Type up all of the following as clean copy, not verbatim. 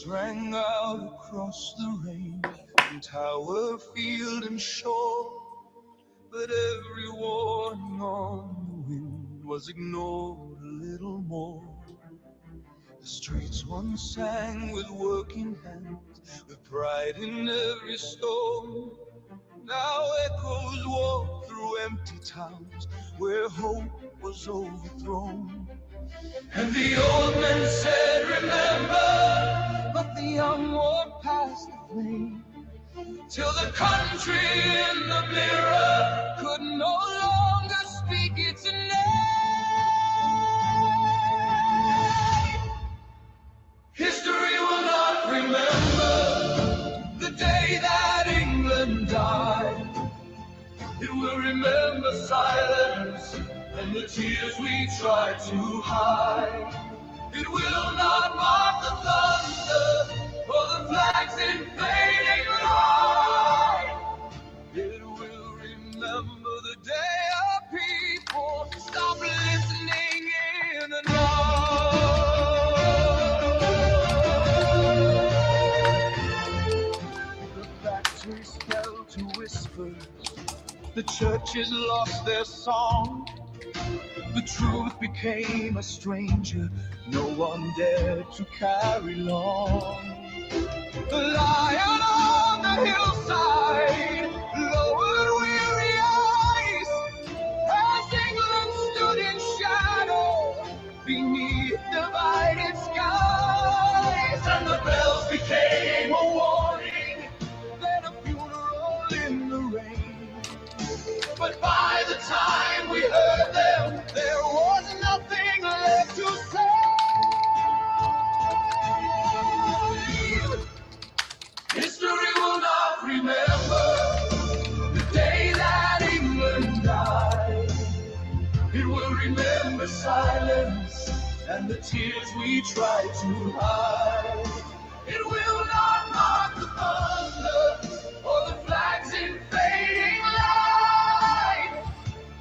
bells rang out across the range, from tower, field, and shore. But every warning on the wind was ignored a little more. The streets once sang with working hands, with pride in every storm. Now echoes walk through empty towns where hope was overthrown. And the old men said, remember, but the young walked past the flame, till the country in the mirror could no longer speak its name. History will not remember the day that England died. It will remember silence and the tears we tried to hide. It will not mark the thunder or the flags in fading light. It will remember the day our people stop listening in the night. The factories fell to whispers, the churches lost their song. The truth became a stranger, no one dared to carry long. The lion on the hillside lowered weary eyes as England stood in shadow beneath divided skies. And the bells became a warning, then a funeral in the rain. But by the time we heard them, there was nothing left to say. History will not remember the day that England died. It will remember silence and the tears we tried to hide. It will not mark the thunder or the flags in fading light.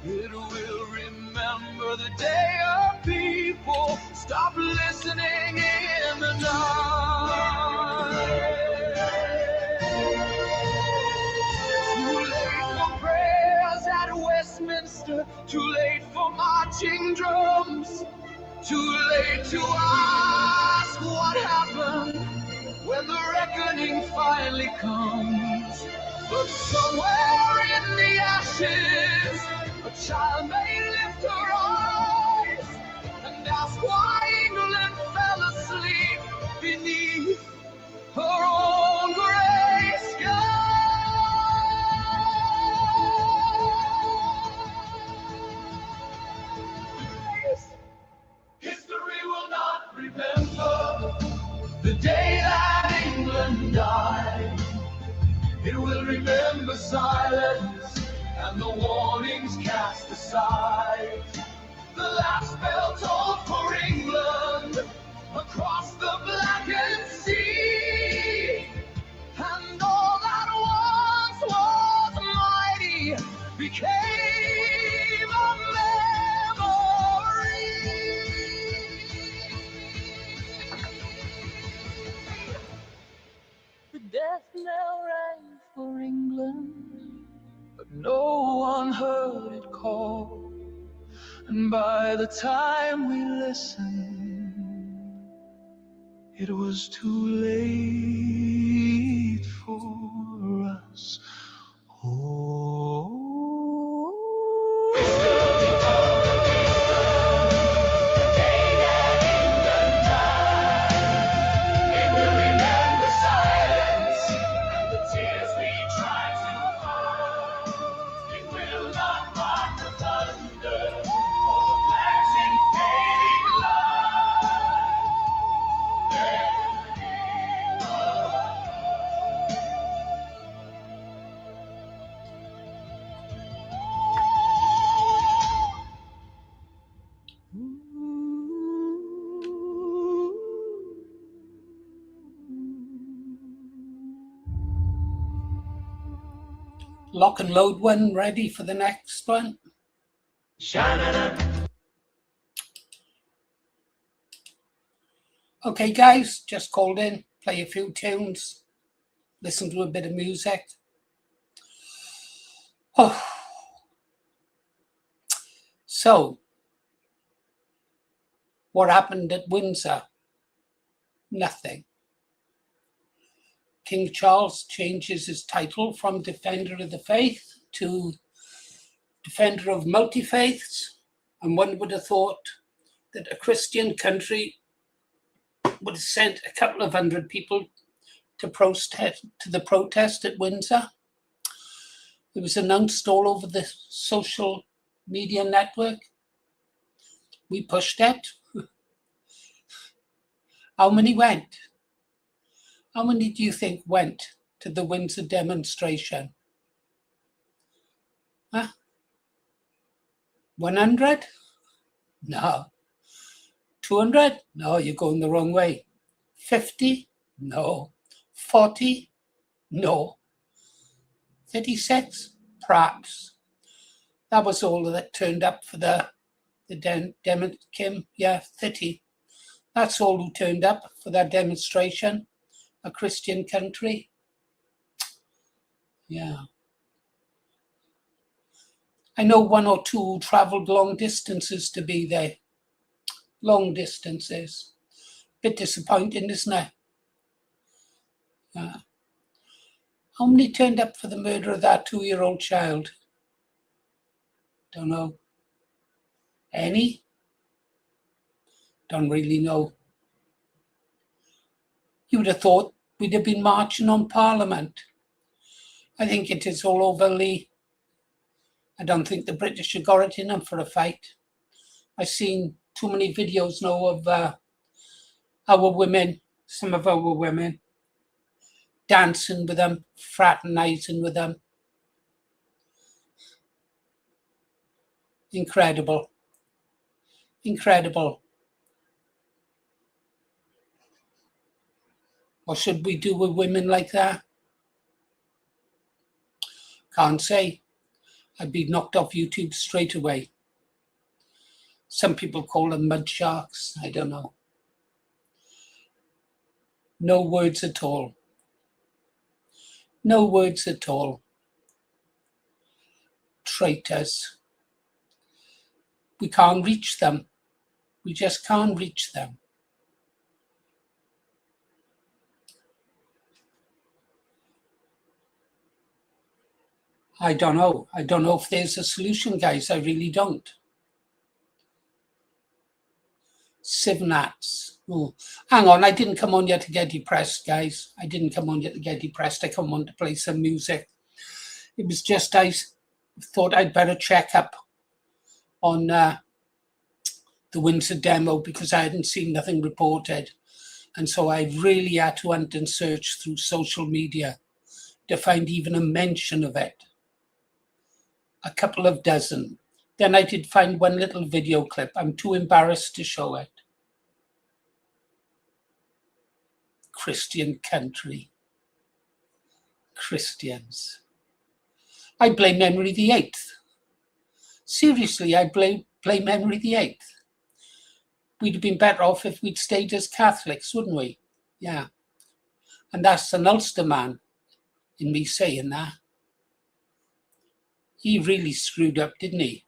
It will remember the day our people stop listening in the night. Too late for prayers at Westminster, too late for marching drums, too late to ask what happened when the reckoning finally comes. But somewhere in the ashes, a child may lift her eyes and ask why England fell asleep beneath her own grey skies. History will not remember the day that England died. It will remember silence and the warnings cast aside. The last bell tolled for England across the blackened sea, and all that once was mighty became a memory. The death knell rang for England, but no one heard it call. And by the time we listened, it was too late for us. Oh. Lock and load one, ready for the next one. Okay guys, just called in. play a few tunes, listen to a bit of music. Oh. So, what happened at Windsor? Nothing. King Charles changes his title from Defender of the Faith to Defender of Multi-Faiths, and one would have thought that a Christian country would have sent a couple of hundred people to the protest at Windsor. It was announced all over the social media network. We pushed it. How many went? How many do you think went to the Windsor demonstration? Huh? 100? No. 200? No, you're going the wrong way. 50? No. 40? No. 36? Perhaps. That was all that turned up for the Kim. Yeah, 30. That's all who turned up for that demonstration. A Christian country. Yeah. I know one or two who travelled long distances to be there. Long distances. Bit disappointing, isn't it? Yeah. How many turned up for the murder of that 2-year-old child? Don't know. Any? Don't really know. You would have thought we'd have been marching on Parliament. I think it is all overly. I don't think the British have got it in them for a fight. I've seen too many videos now of our women, some of our women, dancing with them, fraternising with them. Incredible. Incredible. What should we do with women like that? Can't say. I'd be knocked off YouTube straight away. Some people call them mud sharks. I don't know. No words at all. No words at all. Traitors. We can't reach them. We just can't reach them. I don't know. I don't know if there's a solution, guys. I really don't. Civnats. Oh, hang on. I didn't come on yet to get depressed, guys. I didn't come on yet to get depressed. I come on to play some music. It was just I thought I'd better check up on the Windsor demo because I hadn't seen nothing reported. And so I really had to hunt and search through social media to find even a mention of it. A couple of dozen. Then I did find one little video clip. I'm too embarrassed to show it. Christian country. Christians. I blame Henry VIII. Seriously, I blame Henry VIII. We'd have been better off if we'd stayed as Catholics, wouldn't we? Yeah. And that's an Ulster man in me saying that. He really screwed up, didn't he?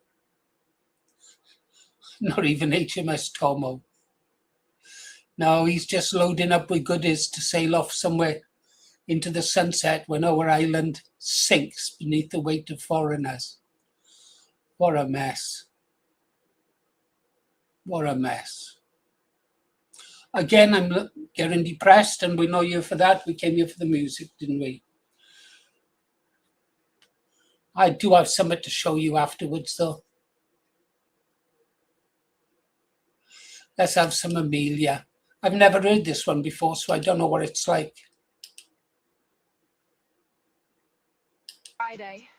Not even HMS Tomo. No, he's just loading up with goodies to sail off somewhere into the sunset when our island sinks beneath the weight of foreigners. What a mess. What a mess. Again, I'm getting depressed, and we're not here for that. We came here for the music, didn't we? I do have something to show you afterwards, though. Let's have some Amelia. I've never heard this one before, so I don't know what it's like. Friday,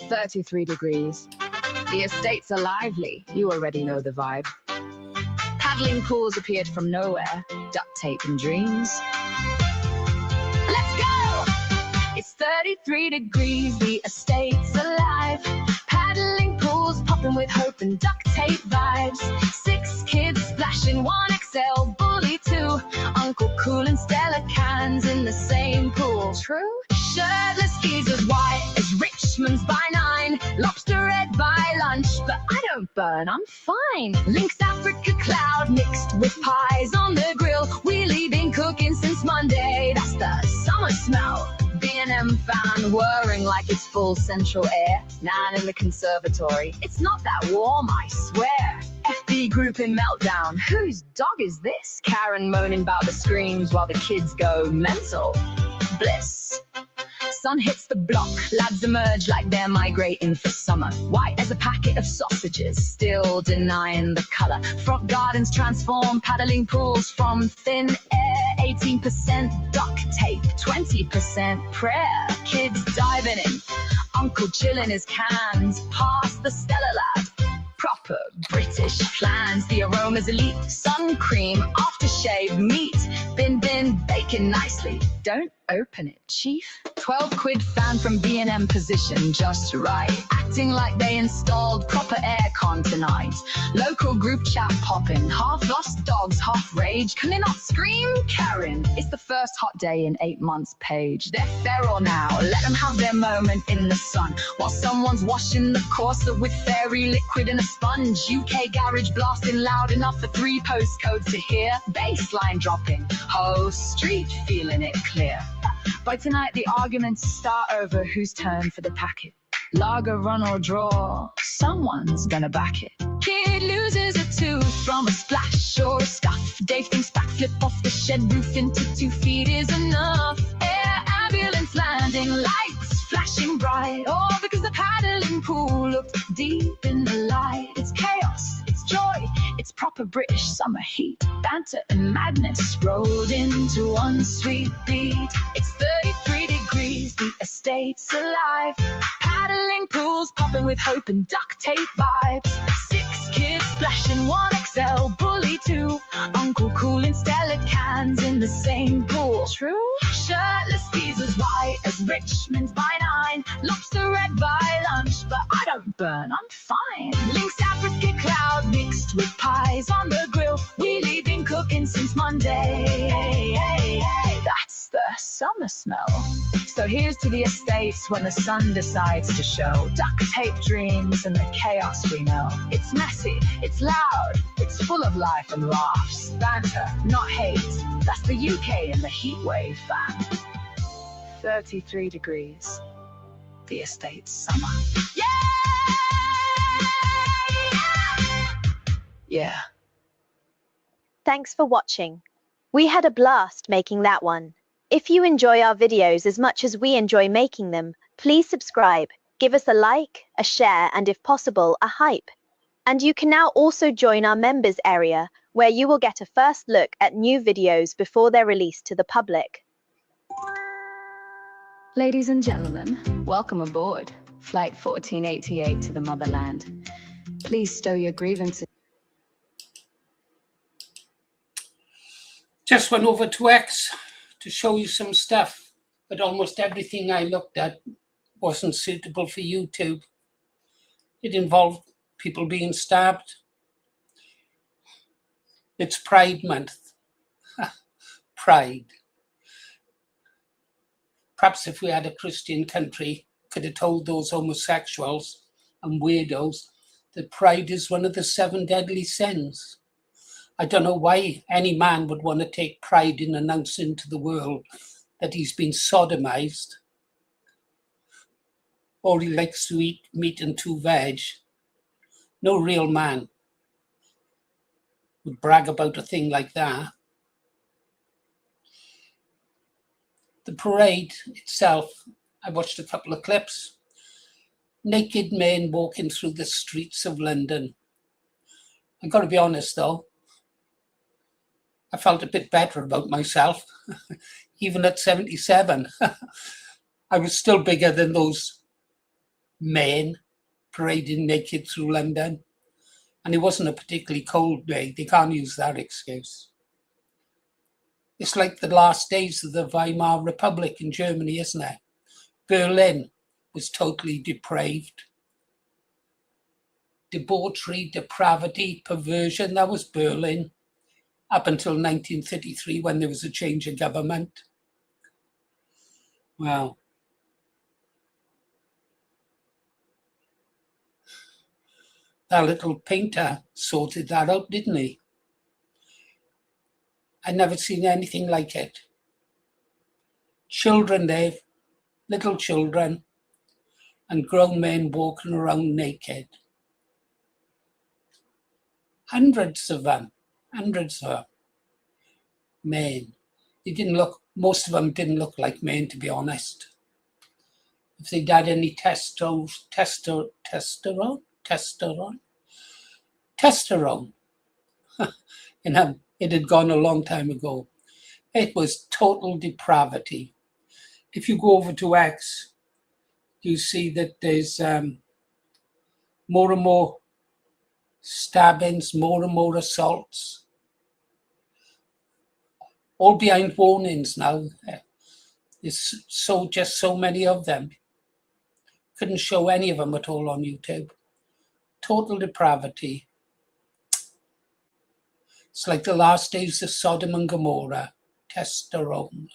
33 degrees. The estates are lively. You already know the vibe. Paddling pools appeared from nowhere. Duct tape and dreams. Let's go! It's 33 degrees. The estate's alive. Paddling pools popping with hope and duct tape vibes. 6 kids splashing, 1 XL bully 2. Uncle Cool and Stella Can. True? Shirtless geezers white as Richmond's by 9. Lobster red by lunch, but I don't burn, I'm fine. Lynx Africa cloud mixed with pies on the grill. Wheelie been cooking since Monday, that's the summer smell. B&M fan whirring like it's full central air. Nan in the conservatory, it's not that warm, I swear. FB group in meltdown, whose dog is this? Karen moaning about the screams while the kids go mental. Bliss. Sun hits the block, lads emerge like they're migrating for summer. White as a packet of sausages, still denying the colour. Front gardens transform, paddling pools from thin air. 18% duct tape, 20% prayer. Kids diving in, uncle chilling his cans, past the Stella lab. Proper British plans, the aroma's elite. Sun cream, aftershave, meat, bin baking nicely. Don't open it, chief. 12 quid fan from B&M position just right. Acting like they installed proper aircon tonight. Local group chat popping, half lost dogs, half rage. Can they not scream? Karen, it's the first hot day in 8 months, Paige. They're feral now, let them have their moment in the sun. While someone's washing the Corsa with fairy liquid and a sponge. UK garage blasting loud enough for 3 postcodes to hear. Baseline dropping, whole street feeling it clear. By tonight the arguments start over whose turn for the packet. Lager, run or draw, someone's gonna back it. Kid loses a tooth from a splash or a scuff. Dave thinks backflip off the shed roof into 2 feet is enough. Air ambulance landing, lights flashing bright. All because the paddling pool looked deep in the light. It's chaos, it's joy, it's proper British summer heat. Banter and madness rolled into one sweet beat. It's 33 degrees, the estate's alive. Paddling pools popping with hope and duct tape vibes. 6 kids splashing, 1 XL bully 2. Uncle cooling Stella cans in the same pool. True? Shirtless geezers white as Richmond's by 9. Lobster red by lunch, but I don't burn, I'm fine. Lynx Africa cloud mixed with pies on the grill. Wheelie been cooking since Monday. That's the summer smell. So here's to the estates when the sun decides to show. Duct tape dreams and the chaos we know. It's messy, it's loud, it's full of life and laughs. Banter, not hate. That's the UK in the heat wave fan. 33 degrees. The estate's summer. Yeah! Yeah. Thanks for watching. We had a blast making that one. If you enjoy our videos as much as we enjoy making them, please subscribe, give us a like, a share, and if possible, a hype. And you can now also join our members area, where you will get a first look at new videos before they're released to the public. Ladies and gentlemen, welcome aboard Flight 1488 to the motherland. Please stow your grievances. Just went over to X to show you some stuff, but almost everything I looked at wasn't suitable for YouTube. It involved people being stabbed. It's Pride Month. Pride. Perhaps if we had a Christian country, could have told those homosexuals and weirdos that pride is one of the 7 deadly sins. I don't know why any man would want to take pride in announcing to the world that he's been sodomized, or he likes to eat meat and 2 veg. No real man would brag about a thing like that. The parade itself, I watched a couple of clips. Naked men walking through the streets of London. I've got to be honest though, I felt a bit better about myself. Even at 77, I was still bigger than those men parading naked through London. And it wasn't a particularly cold day. They can't use that excuse. It's like the last days of the Weimar Republic in Germany, isn't it? Berlin was totally depraved. Debauchery, depravity, perversion, that was Berlin. Up until 1933 when there was a change of government. Well, that little painter sorted that out, didn't he? I'd never seen anything like it. Children there, little children, and grown men walking around naked. Hundreds of them. Men. Most of them didn't look like men, to be honest. If they'd had any testosterone, it had gone a long time ago. It was total depravity. If you go over to X, you see that there's more and more stabbings, more and more assaults, all behind warnings now. There's just so many of them. Couldn't show any of them at all on YouTube. Total depravity. It's like the last days of Sodom and Gomorrah. Testosterone.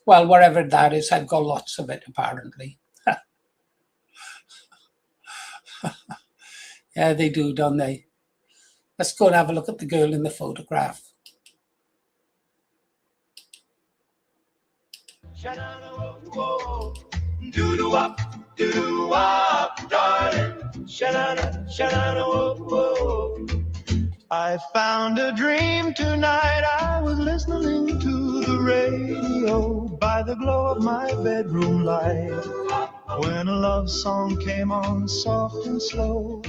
Well, whatever that is, I've got lots of it apparently. Yeah, they do, don't they? Let's go and have a look at the girl in the photograph. Do-do-wop, do-do-wop, darling. Sha-na-na, sha-na-na, whoa. I found a dream tonight. I was listening to the radio by the glow of my bedroom light, when a love song came on soft and slow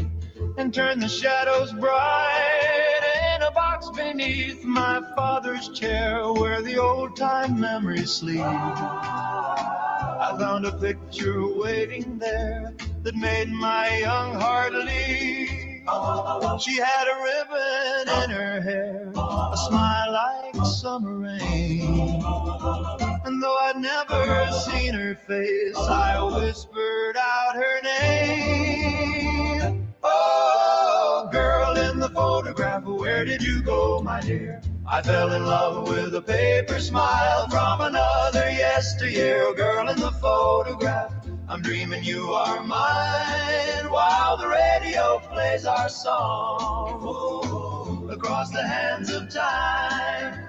and turned the shadows bright. In a box beneath my father's chair, where the old-time memories sleep, I found a picture waiting there that made my young heart leap. She had a ribbon in her hair, a smile like summer rain, and though I'd never seen her face, I whispered out her name. Oh, girl in the photograph, where did you go, my dear? I fell in love with a paper smile from another yesteryear. Girl in the photograph, I'm dreaming you are mine, while the radio plays our song across the hands of time.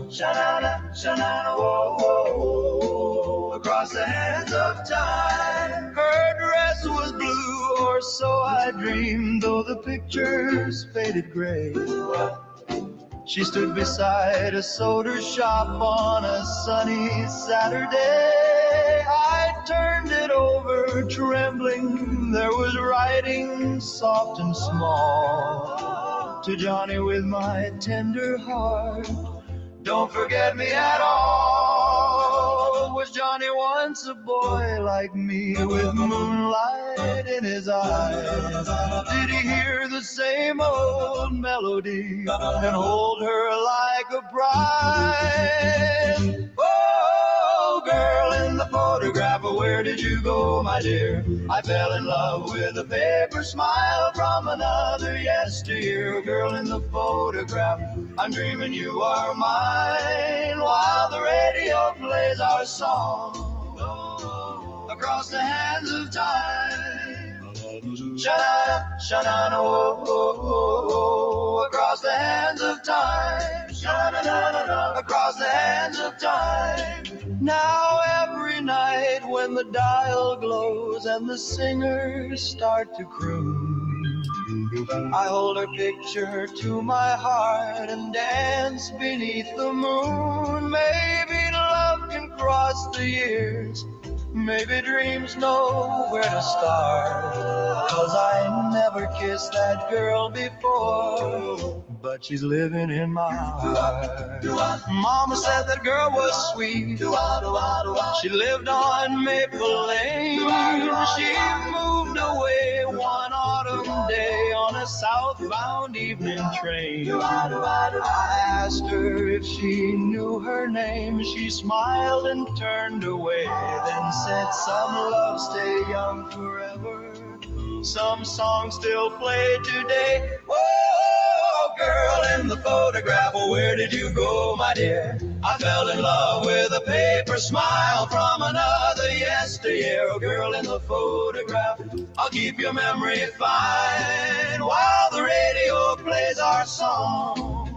Sha-na-na, sha-na-na, whoa, whoa, whoa, across the hands of time. Her dress was blue, or so I dreamed, though the pictures faded gray. She stood beside a soda shop on a sunny Saturday. I turned it over, trembling. There was writing soft and small, to Johnny with my tender heart, don't forget me at all. Was Johnny once a boy like me, with moonlight in his eyes? Did he hear the same old melody and hold her like a bride? Oh, girl in the photograph, where did you go, my dear? I fell in love with a paper smile from another yesteryear. Girl in the photograph, I'm dreaming you are mine, while the radio plays our song across the hands of time. Sha-na-na, sha-na-na, whoa, whoa, whoa, across the hands of time. Sha-na-na-na-na, across the hands of time. Now every night when the dial glows and the singers start to croon, I hold her picture to my heart and dance beneath the moon. Maybe love can cross the years, maybe dreams know where to start, 'cause I never kissed that girl before, but she's living in my heart. Mama said that girl was sweet. She lived on Maple Lane. She moved away one autumn day on a southbound evening train. I asked her if she knew her name. She smiled and turned away, then said, some love stay young forever, some songs still play today. Oh, girl in the photograph, well, where did you go, my dear? I fell in love with a paper smile from another yesteryear. Oh, girl in the photograph, I'll keep your memory fine while the radio plays our song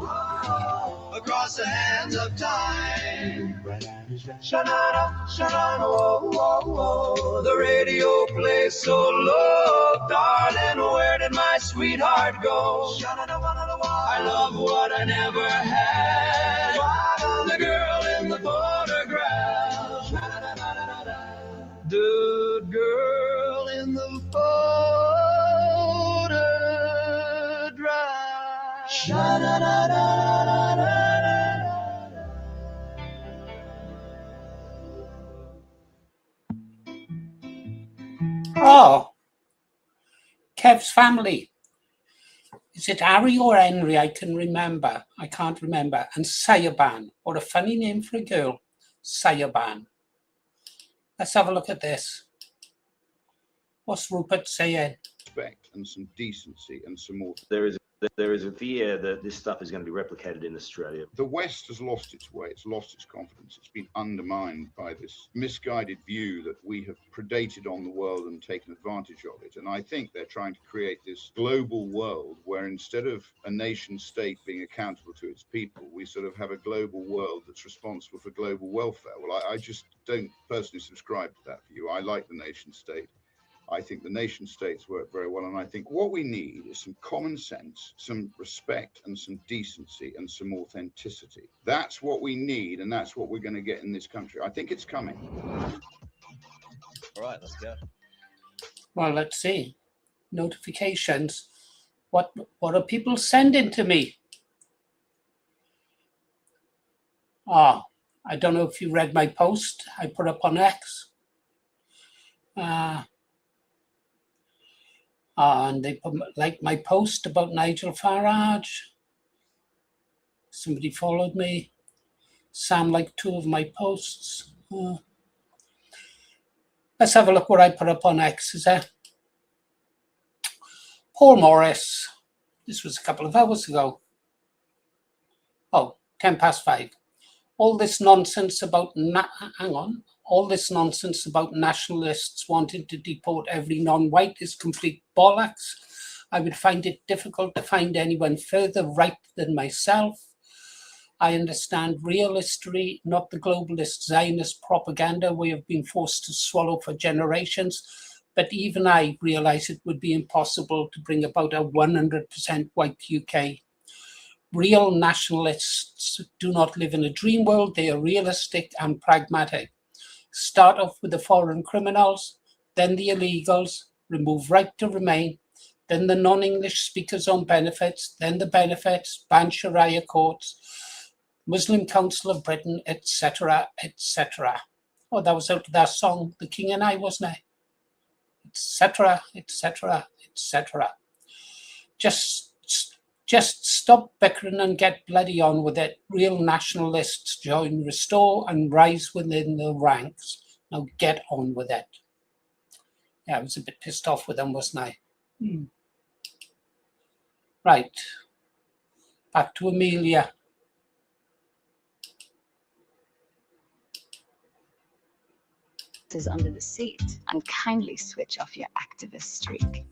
across the hands of time. Sha-na-na, sha-na-na, whoa, whoa, whoa. The radio plays so low, darling, where did my sweetheart go? I love what I never had, the girl in the photograph. The girl in the photograph. Sha-na-na-na-na-na-na. Oh, Kev's family. Is it Harry or Henry? I can remember. I can't remember. And Sayaban. What a funny name for a girl. Sayaban. Let's have a look at this. What's Rupert saying? Respect and some decency and some more. There is a fear that this stuff is going to be replicated in Australia. The West has lost its way. It's lost its confidence. It's been undermined by this misguided view that we have predated on the world and taken advantage of it. And I think they're trying to create this global world where instead of a nation state being accountable to its people, we sort of have a global world that's responsible for global welfare. Well, I just don't personally subscribe to that view. I like the nation state. I think the nation states work very well, and I think what we need is some common sense, some respect and some decency and some authenticity. That's what we need, and that's what we're going to get in this country. I think it's coming. All right, let's go. Well, let's see. Notifications. What are people sending to me? I don't know if you read my post I put up on X. And they liked my post about Nigel Farage. Somebody followed me. Sam liked 2 of my posts. Let's have a look what I put up on X. Is there? Paul Morris. This was a couple of hours ago. 5:10. All this nonsense about all this nonsense about nationalists wanting to deport every non-white is complete bollocks. I would find it difficult to find anyone further right than myself. I understand real history, not the globalist Zionist propaganda we have been forced to swallow for generations, but even I realize it would be impossible to bring about a 100% white UK. Real nationalists do not live in a dream world. They are realistic and pragmatic. Start off with the foreign criminals, then the illegals, remove right to remain, then the non-English speakers on benefits, then the benefits, ban Sharia courts, Muslim Council of Britain, etc., etc. Oh, that was out of that song, The King and I, wasn't it? Etc., etc., etc. Just stop bickering and get bloody on with it. Real nationalists join Restore and rise within the ranks. Now get on with it. Yeah, I was a bit pissed off with them, wasn't I? Right. Back to Amelia. Is under the seat and kindly switch off your activist streak.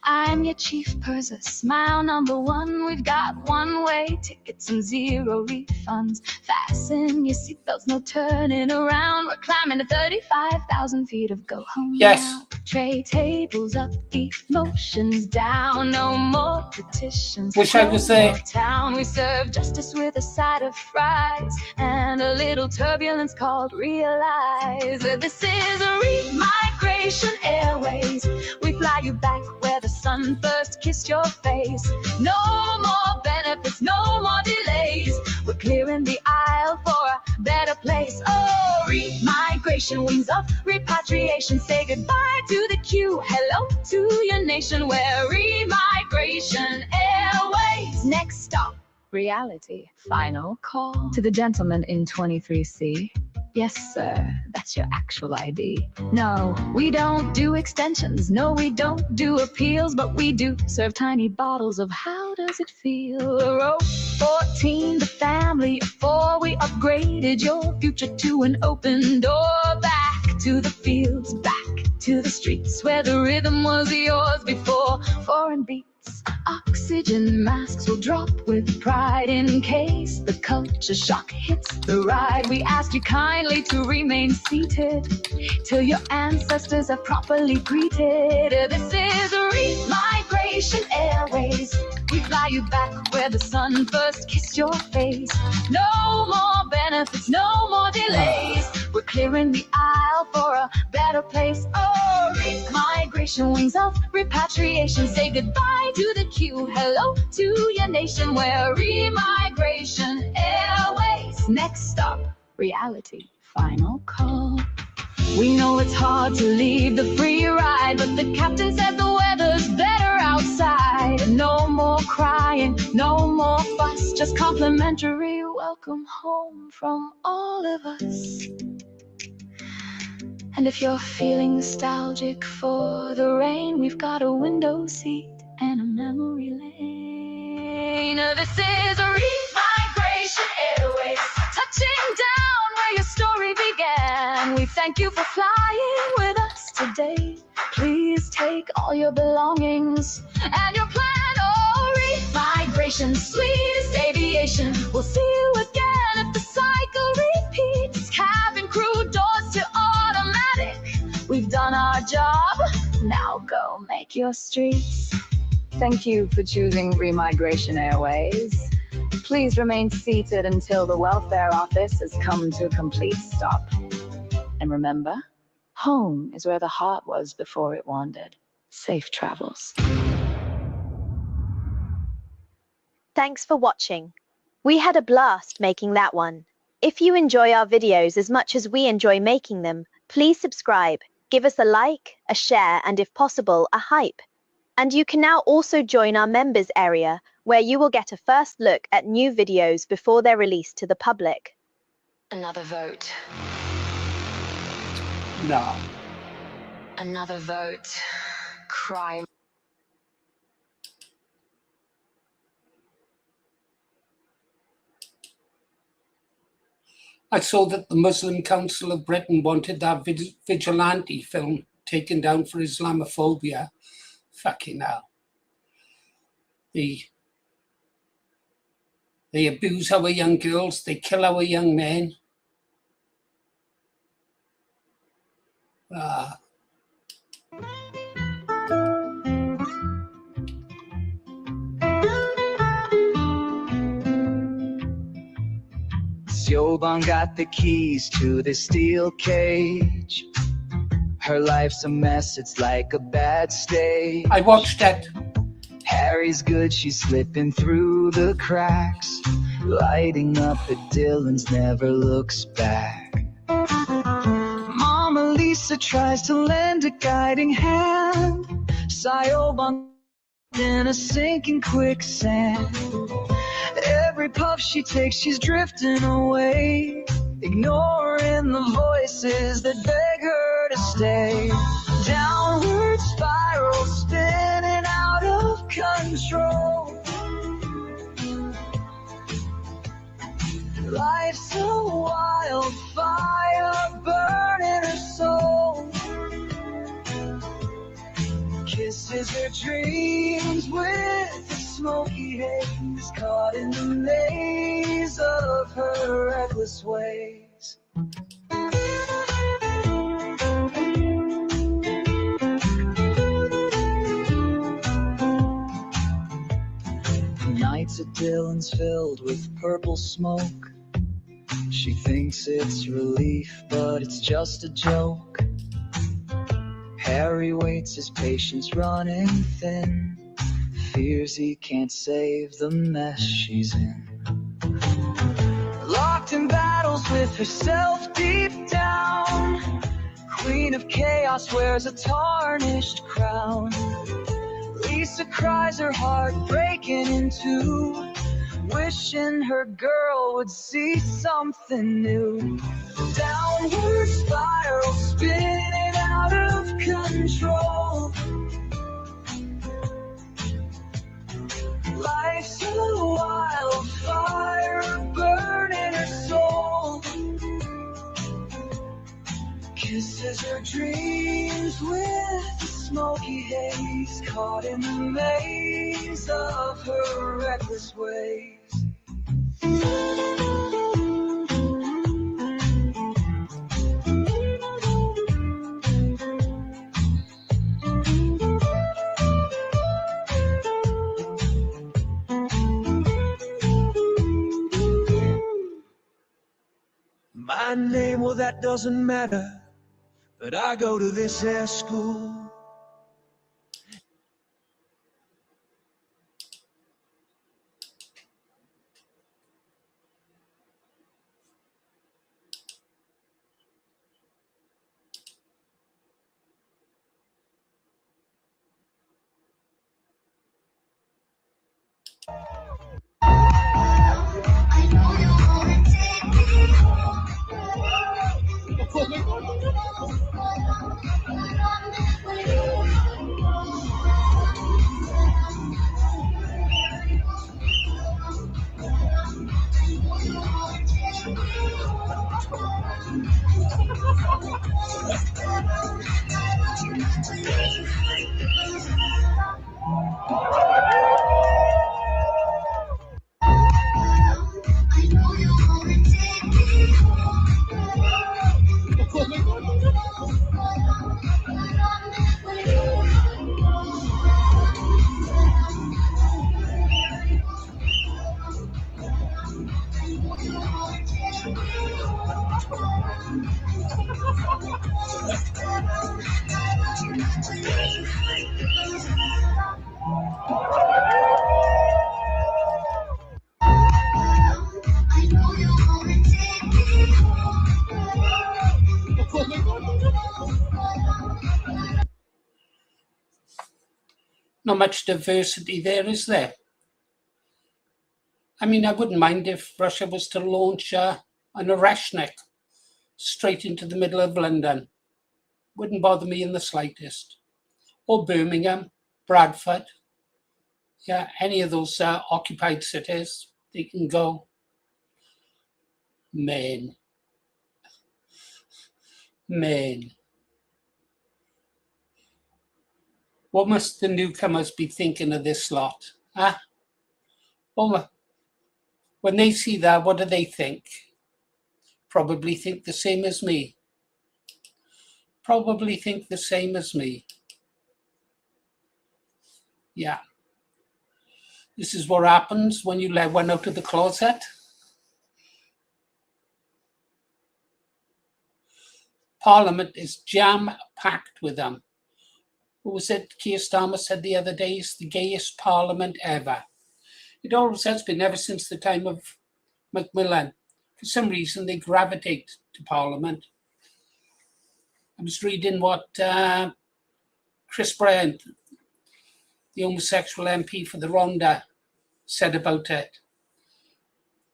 I'm your chief purser, smile number 1. We've got one-way tickets and 0 refunds. Fasten your seatbelts, no turning around. We're climbing to 35,000 feet of go home. Yes. Now. Tray tables up, emotions down. No more petitions. Wish I was there. Town. We serve justice with a side of fries and a little turbulence called realize. This is a Remigration Airways. We fly you back where the sun first kissed your face. No more benefits, no more delays. We're clearing the aisle for a better place. Oh, Remigration, wings of repatriation. Say goodbye to the queue, hello to your nation. Where Remigration Airways. Next stop, reality. Final call to the gentleman in 23C. Yes, sir, that's your actual ID. No, we don't do extensions. No, we don't do appeals, but we do serve tiny bottles of how does it feel? Row 14, the family of 4, we upgraded your future to an open door. Back to the fields, back to the streets where the rhythm was yours before. Foreign beats, oxygen masks will drop with pride in case the culture shock hits the ride. We ask you kindly to remain seated till your ancestors have properly greeted. This is Remigration Airways. We fly you back where the sun first kissed your face. No more benefits, no more delays. We're clearing the aisle for a better place. Oh, Remigration, wings of repatriation. Say goodbye to the queue, hello to your nation. Where Remigration Airways. Next stop, reality, final call. We know it's hard to leave the free ride, but the captain said the weather's better outside. No more crying, no more fuss, just complimentary welcome home from all of us. And if you're feeling nostalgic for the rain, we've got a window seat and a memory lane. This is Remigration Airways, touching down where your story began. We thank you for flying with us today. Please take all your belongings and your plan. Oh, Remigration, sweetest aviation. We'll see you again if the cycle repeats. Cabin crew, doors to automatic. We've done our job, now go make your streets. Thank you for choosing Remigration Airways. Please remain seated until the welfare office has come to a complete stop. And remember, home is where the heart was before it wandered. Safe travels. Thanks for watching. We had a blast making that one. If you enjoy our videos as much as we enjoy making them, please subscribe, give us a like, a share, and if possible, a hype. And you can now also join our members area, where you will get a first look at new videos before they're released to the public. Another vote. No. Another vote. Crime. I saw that the Muslim Council of Britain wanted that vigilante film taken down for Islamophobia. Fucking hell. They abuse our young girls, they kill our young men. Siobhan got the keys to the steel cage. Her life's a mess, it's like a bad stage. I watched it. Harry's good, she's slipping through the cracks. Lighting up at Dylan's, never looks back. Mama Lisa tries to lend a guiding hand. Siobhan in a sinking quicksand. Every puff she takes, she's drifting away, ignoring the voices that beg her to stay. Downward spiral, spinning out of control. Life's a wildfire burning her soul. Kisses her dreams with a smoky haze, caught in the maze of her reckless ways. Nights at Dylan's filled with purple smoke. She thinks it's relief, but it's just a joke. Harry waits, his patience running thin. Fears he can't save the mess she's in. Locked in battles with herself deep down. Queen of chaos wears a tarnished crown. Lisa cries, her heart breaking in two, wishing her girl would see something new. Down downward spiral, spinning out of control. Life's a wildfire burning her soul. Kisses her dreams with the smoky haze, caught in the maze of her reckless ways. My name, well, that doesn't matter, but I go to this air school. Not much diversity there, is there? I mean, I wouldn't mind if Russia was to launch an Oreshnik straight into the middle of London. Wouldn't bother me in the slightest. Or Birmingham, Bradford. Yeah, any of those occupied cities, they can go. Men. What must the newcomers be thinking of this lot? Huh? Well, when they see that, what do they think? Probably think the same as me. Yeah. This is what happens when you let one out of the closet. Parliament is jam-packed with them. What was it Keir Starmer said the other day? It's the gayest parliament ever. It always has been, ever since the time of Macmillan. For some reason, they gravitate to Parliament. I was reading what Chris Bryant, the homosexual MP for the Rhondda, said about it.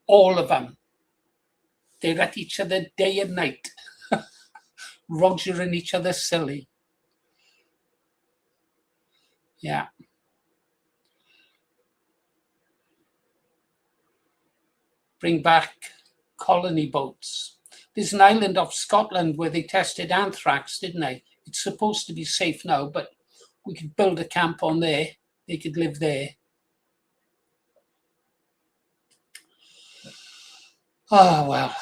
All of them. They're at each other day and night, rogering each other silly. Yeah. Bring back colony boats. There's an island off Scotland where they tested anthrax, didn't they? It's supposed to be safe now, but we could build a camp on there. They could live there. Oh, well.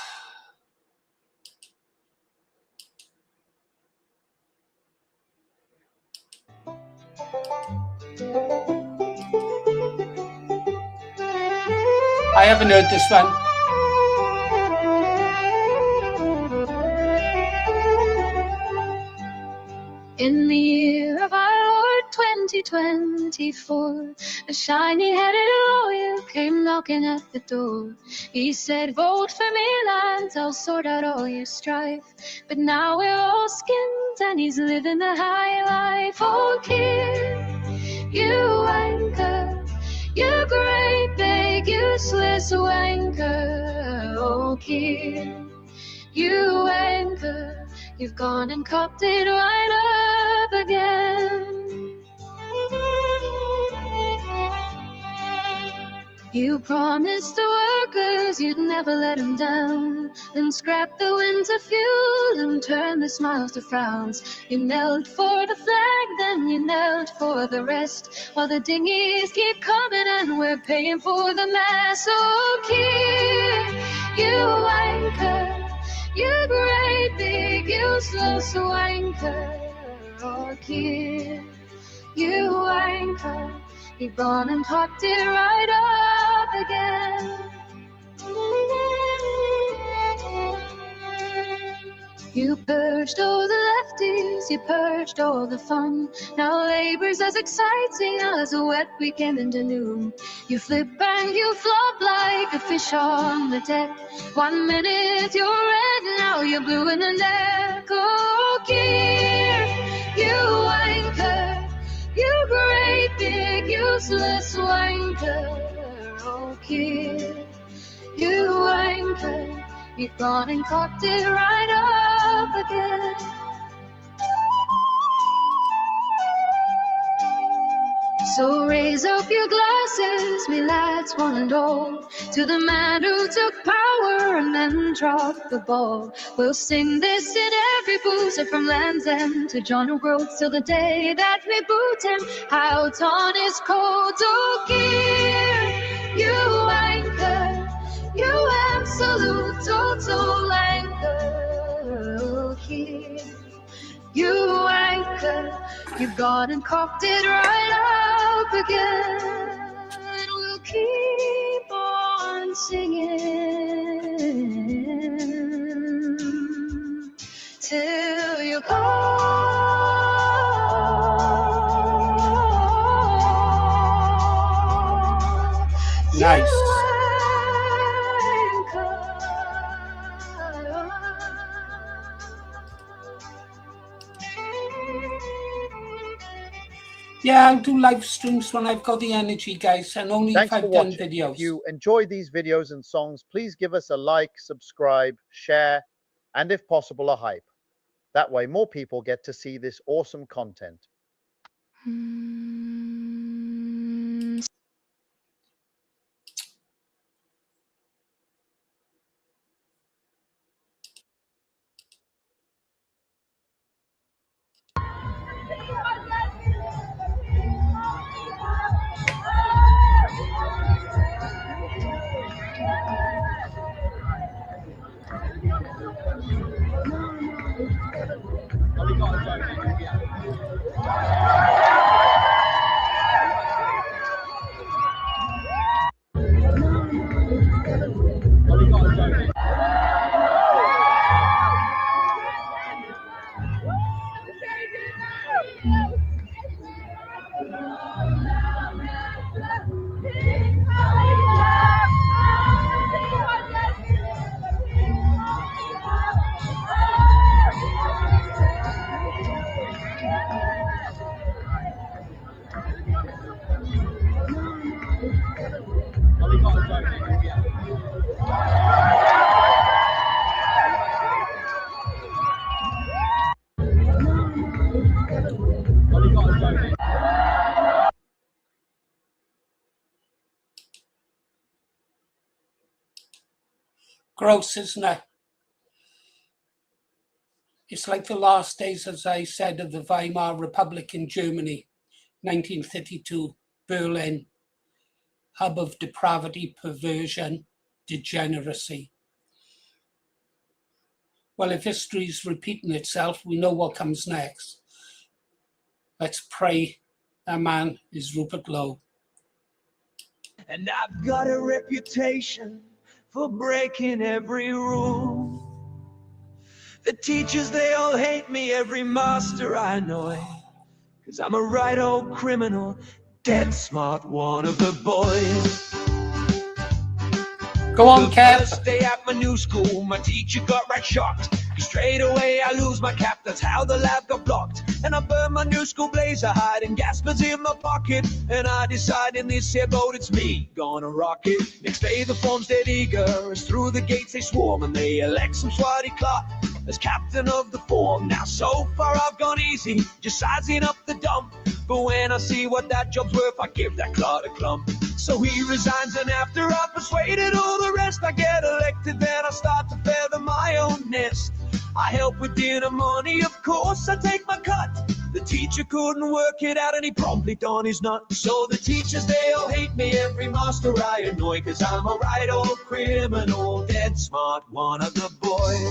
I haven't heard this one. In the year of our Lord 2024, a shiny-headed lawyer came knocking at the door. He said, vote for me, lads, I'll sort out all your strife. But now we're all skint and he's living the high life. Oh, kid, you wanker, you great big useless wanker. Oh, kid, You anchor, you've gone and cocked it right up again. You promised the workers you'd never let them down, then scrap the winter fuel and turn the smiles to frowns. You knelt for the flag, then you knelt for the rest, while the dinghies keep coming and we're paying for the mess. Oh, keep you anchor, you great big useless wanker. Oh, keep you anchor, you've gone and cocked it right up again. You purged all the lefties, you purged all the fun. Now labor's as exciting as a wet weekend into noon. You flip and you flop like a fish on the deck. 1 minute you're red, now you're blue in the neck. Oh, gear, you anchor, you great big useless wanker. Oh, kid, you anchor, you've gone and cocked it right up again. So raise up your glasses, me lads, one and all, to the man who took power and then dropped the ball. We'll sing this in every boozer from Land's End to John O'Groats till the day that we boot him out on his cold. Oh, gear, you anchor, you absolute total anchor. Oh, gear, you anchor, you've gone and cocked it right up again. We'll keep on singing till you call. Nice. Yeah, I'll do live streams when I've got the energy, guys, and only Thanks if for I've done watching. videos. If you enjoy these videos and songs, please give us a like, subscribe, share, and if possible, a hype. That way more people get to see this awesome content. Gross, isn't it? It's like the last days, as I said, of the Weimar Republic in Germany, 1932, Berlin, hub of depravity, perversion, degeneracy. Well, if history's repeating itself, we know what comes next. Let's pray that man is Rupert Lowe. And I've got a reputation for breaking every rule. The teachers, they all hate me, every master I know, 'cause I'm a right old criminal, dead smart one of the boys. Go on, The Kev. first day at my new school, my teacher got right shocked. Straight away I lose my cap, that's how the lab got blocked. And I burn my new school blazer, hiding Gaspers in my pocket. And I decide in this here boat it's me, gonna rock it. Next day the form's dead eager, as through the gates they swarm. And they elect some swatty clock as captain of the form. Now so far I've gone easy, just sizing up the dump. But when I see what that job's worth, I give that clod a clump. So he resigns, and after I've persuaded all the rest, I get elected, then I start to feather my own nest. I help with dinner money, of course, I take my cut. The teacher couldn't work it out and he promptly done his nut. So the teachers, they all hate me, every master I annoy, 'cause I'm a right old criminal, dead smart one of the boys.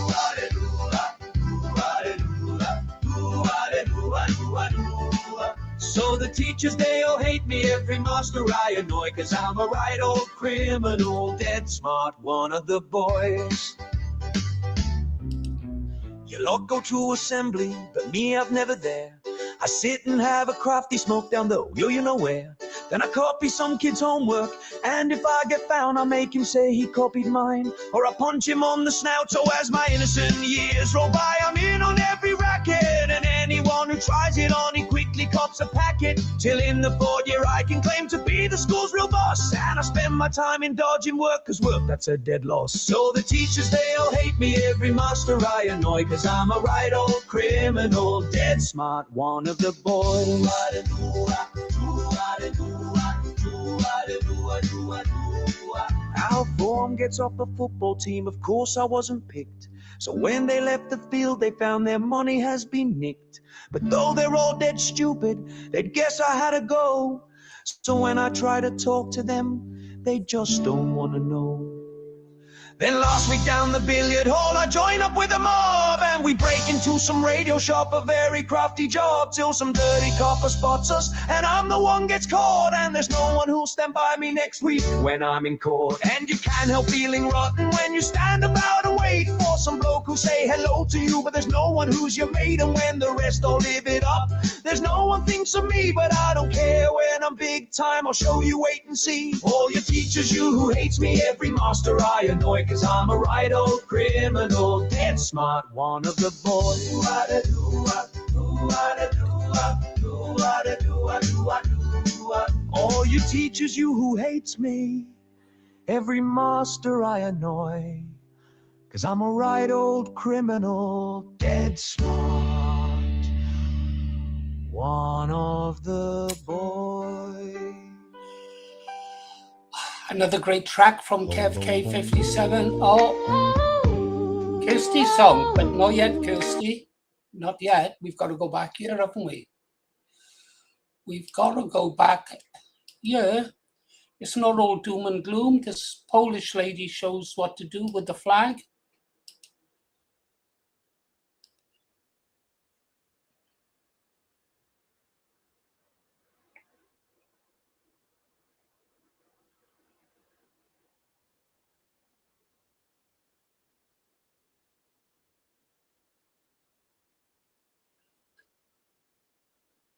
So the teachers, they all hate me, every master I annoy, 'cause I'm a right old criminal, dead smart one of the boys. You lot go to assembly, but me I've never there. I sit and have a crafty smoke down the you know where. Then I copy some kid's homework, and if I get found, I make him say he copied mine, or I punch him on the snout. So as my innocent years roll by, I'm in on every racket, and anyone who tries it on, he quickly cops a packet. Till in the 4th year I can claim to be the school's real boss, and I spend my time in dodging work, 'cause work, that's a dead loss. So the teachers, they all hate me, every master I annoy, 'cause I'm a right old criminal, dead smart one of the boys. Our form gets off the football team, of course I wasn't picked. So when they left the field, they found their money has been nicked. But though they're all dead stupid, they'd guess I had to go. So when I try to talk to them, they just don't want to know. Then last week down the billiard hall, I join up with a mob, and we break into some radio shop, a very crafty job, till some dirty copper spots us, and I'm the one gets caught. And there's no one who'll stand by me next week when I'm in court. And you can't help feeling rotten when you stand about and wait for some bloke who say hello to you, but there's no one who's your mate. And when the rest all live it up, there's no one thinks of me, but I don't care. When I'm big time, I'll show you, wait and see. All your teachers, you who hates me, every master I annoy, 'cause I'm a right old criminal, dead smart one of the boys. All you teachers, you who hates me, every master I annoy, 'cause I'm a right old criminal, dead smart one of the boys. Another great track from Kev K57. Oh, Kirsty's song, but not yet, Kirsty. Not yet. We've got to go back here, haven't we? We've got to go back here. It's not all doom and gloom. This Polish lady shows what to do with the flag.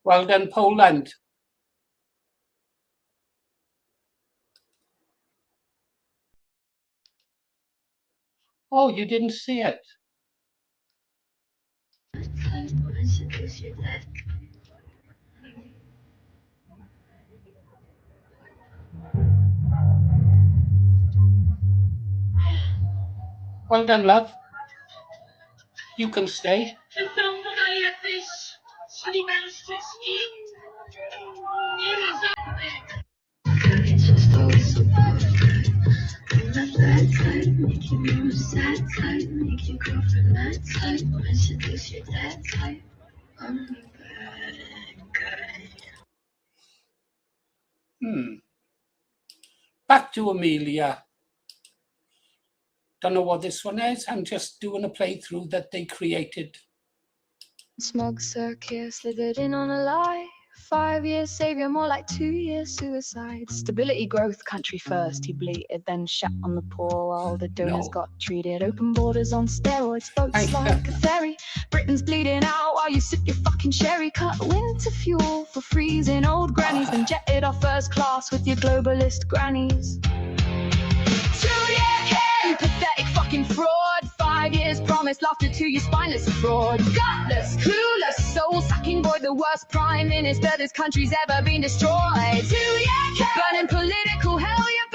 Well done, Poland. Oh, you didn't see it. Well done, love. You can stay. Back to Amelia. Don't know what this one is. I'm just doing a playthrough that they created. Smug circus slithered in on a lie. 5 years savior, more like 2 years suicide. Stability, growth, country first, he bleated, then shat on the poor while the donors got treated. Open borders on steroids, boats like a ferry. Britain's bleeding out while you sip your fucking sherry. Cut winter fuel for freezing old grannies, then jetted off first class with your globalist grannies. 2 year care, you pathetic fucking fraud. 5 5 years, promised laughter to your spineless fraud. Gutless, clueless, soul-sucking boy, the worst prime minister this country's ever been destroyed. 2 years, burning political hell, you're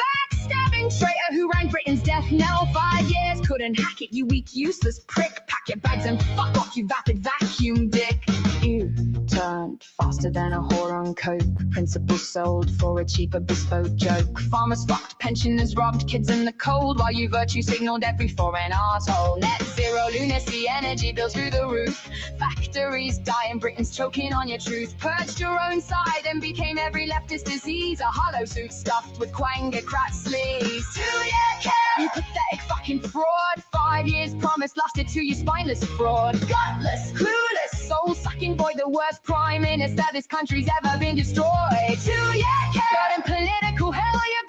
backstabbing traitor who rang Britain's death knell. 5 years, couldn't hack it, you weak, useless prick. Pack your bags and fuck off, you vapid vacuum dick. You turned faster than a whore on coke. Principles sold for a cheaper bespoke joke. Farmers fucked, pensioners robbed, kids in the cold, while you virtue signaled every foreign arsehole. Net zero lunacy, energy bills through the roof. Factories dying, Britain's choking on your truth. Purged your own side and became every leftist disease. A hollow suit stuffed with quangocrat sleeves. 2 year care, you pathetic fucking fraud. 5 years promised lasted to you spineless fraud. Gutless, clueless, soul-sucking boy, the worst prime minister this country's ever been destroyed. 2 year care, burning political hell, you're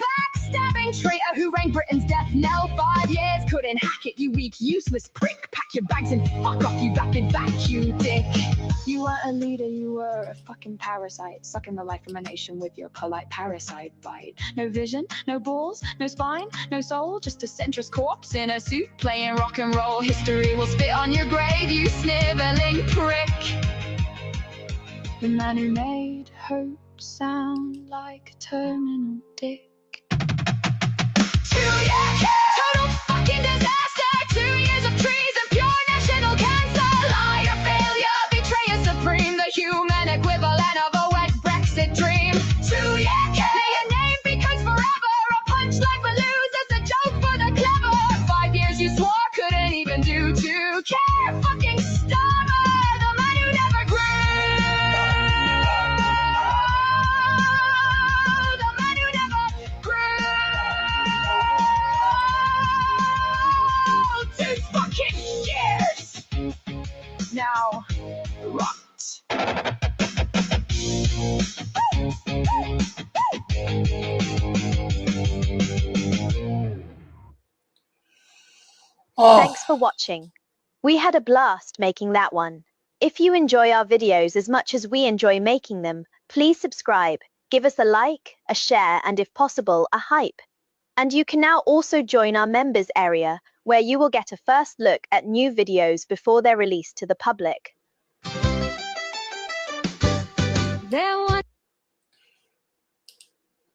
backstabbing traitor who rang Britain's death knell. 5 years, couldn't hack it, you weak, useless prick. Pack your bags and fuck off, you vapid vacuum dick. You weren't a leader, you were a fucking parasite, sucking the life from a nation with your polite parasite bite. No vision, no balls, no spine, no soul, just a centrist corpse in a suit playing rock and roll. History will spit on your grave, you sniveling prick. The man who made hope sound like a terminal dick. 2 year care, total fucking disaster. 2 years of treason, pure national cancer. Liar, failure, betrayer supreme, the human equivalent of a wet Brexit dream. 2 year care, may your name because forever a punchline for losers, a joke for the clever. 5 years you swore couldn't even do 2 care. Fucking stomach, the man who never grew. The man who never grew. 2 fucking years. Now, rot. Oh, Thanks for watching. We had a blast making that one. If you enjoy our videos as much as we enjoy making them, please subscribe, give us a like, a share, and if possible, a hype. And you can now also join our members area, where you will get a first look at new videos before they're released to the public.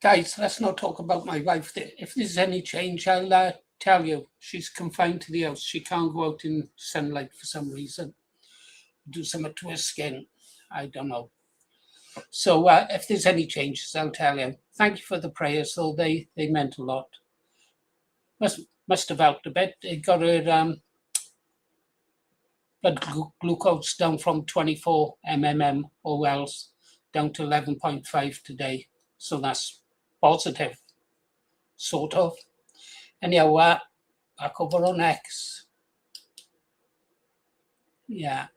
guys, let's not talk about my wife. If there's any change, I'll tell you. She's confined to the house. She can't go out in sunlight for some reason. Do something to her skin. I don't know. So if there's any changes, I'll tell you. Thank you for the prayers, though. They meant a lot. Must have helped a bit. It got her blood glucose down from 24 mmol down to 11.5 today. So that's positive, sort of. Anyhow, back over on X. Yeah.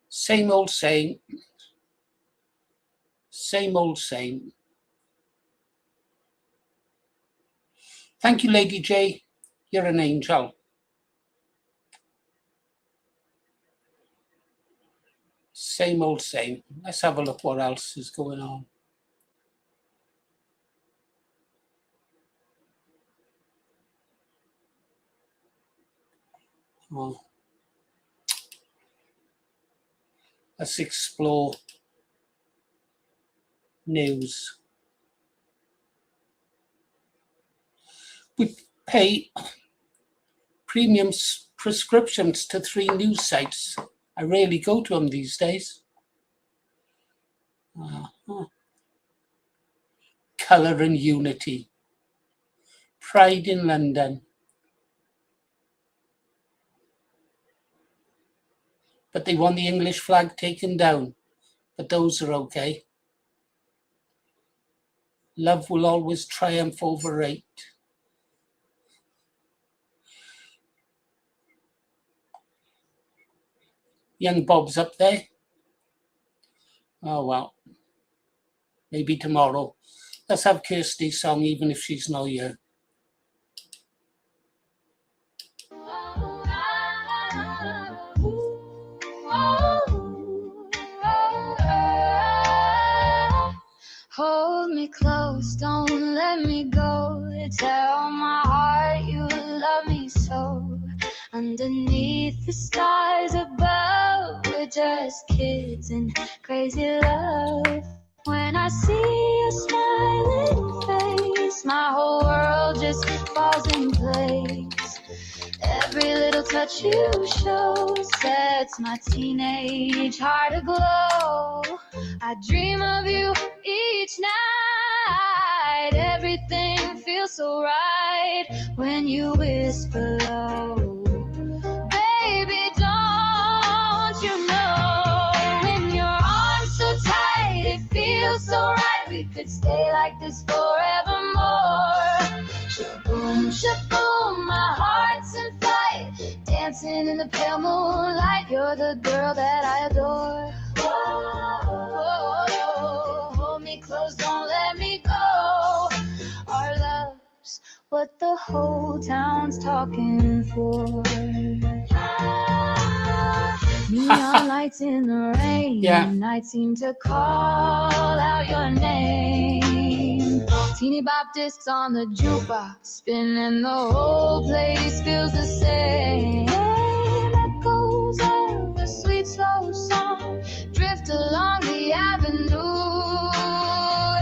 Same old same. Same old same. Thank you, Lady J. You're an angel. Same old same. Let's have a look what else is going on. Oh. Let's explore news. We pay premium prescriptions to 3 news sites. I rarely go to them these days. Colour and Unity. Pride in London. But they want the English flag taken down. But those are okay. Love will always triumph over hate. Young Bob's up there. Oh, well. Maybe tomorrow. Let's have Kirsty's song, even if she's not here. Hold me close, don't let me go. Tell my heart you love so. Underneath the stars above, we're just kids in crazy love. When I see your smiling face, my whole world just falls in place. Every little touch you show sets my teenage heart aglow. I dream of you each night. Everything feels so right when you whisper low. Baby, don't you know, in your arms so tight, it feels so right. We could stay like this forevermore. Shaboom, shaboom, my heart's in flight, dancing in the pale moonlight. You're the girl that I adore. Whoa, hold me close, don't let me go. Our love's what the whole town's talking for. Neon lights in the rain, Yeah. night seem to call out your name. Teeny bop discs on the jukebox, spinning, the whole place feels the same. Echoes of a sweet slow song drift along the avenue.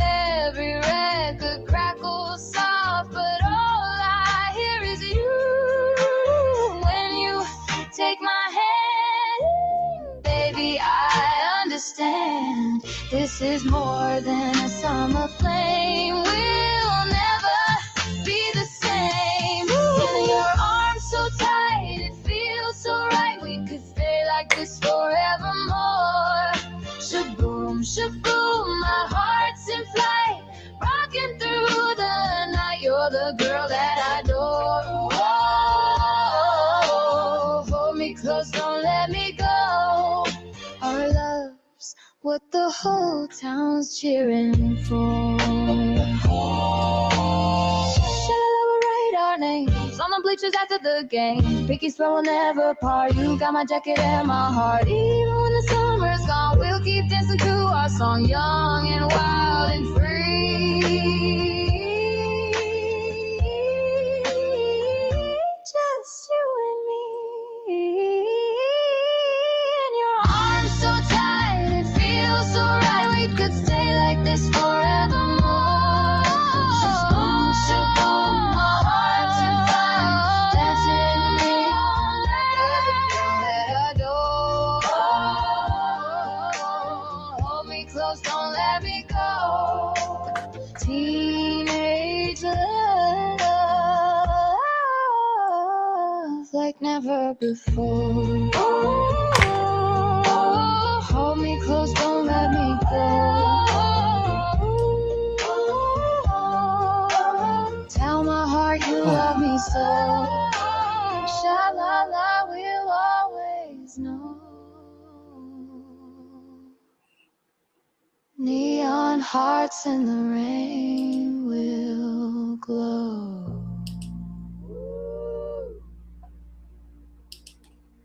Every record crackles soft, but all I hear is you. When you take my hand, baby, I understand. This is more than a summer flame. We'll never be the same. In your arms so tight, it feels so right. We could stay like this forevermore. Shaboom, shaboom, my heart's in flight, rocking through the night. You're the girl that I adore. Whoa, hold me close, don't let me go. Our love's what the whole town's cheering for. Celebrate our names on the bleachers after the game. Pinky swear we'll never part. You got my jacket and my heart. Even when the summer's gone, we'll keep dancing to our song, young and wild and free. Just you and me. In your arms so tight, it feels so right. We could stay like this forevermore. Shaboom, shaboom, my heart's in flight, dancing in the moonlight. You're the girl that I adore. Hold me close, don't let me go. Teenage love like never before. Hold me close, don't let me go. Tell my heart you love me so. Sha-la-la, we'll always know. Neon hearts in the rain will glow.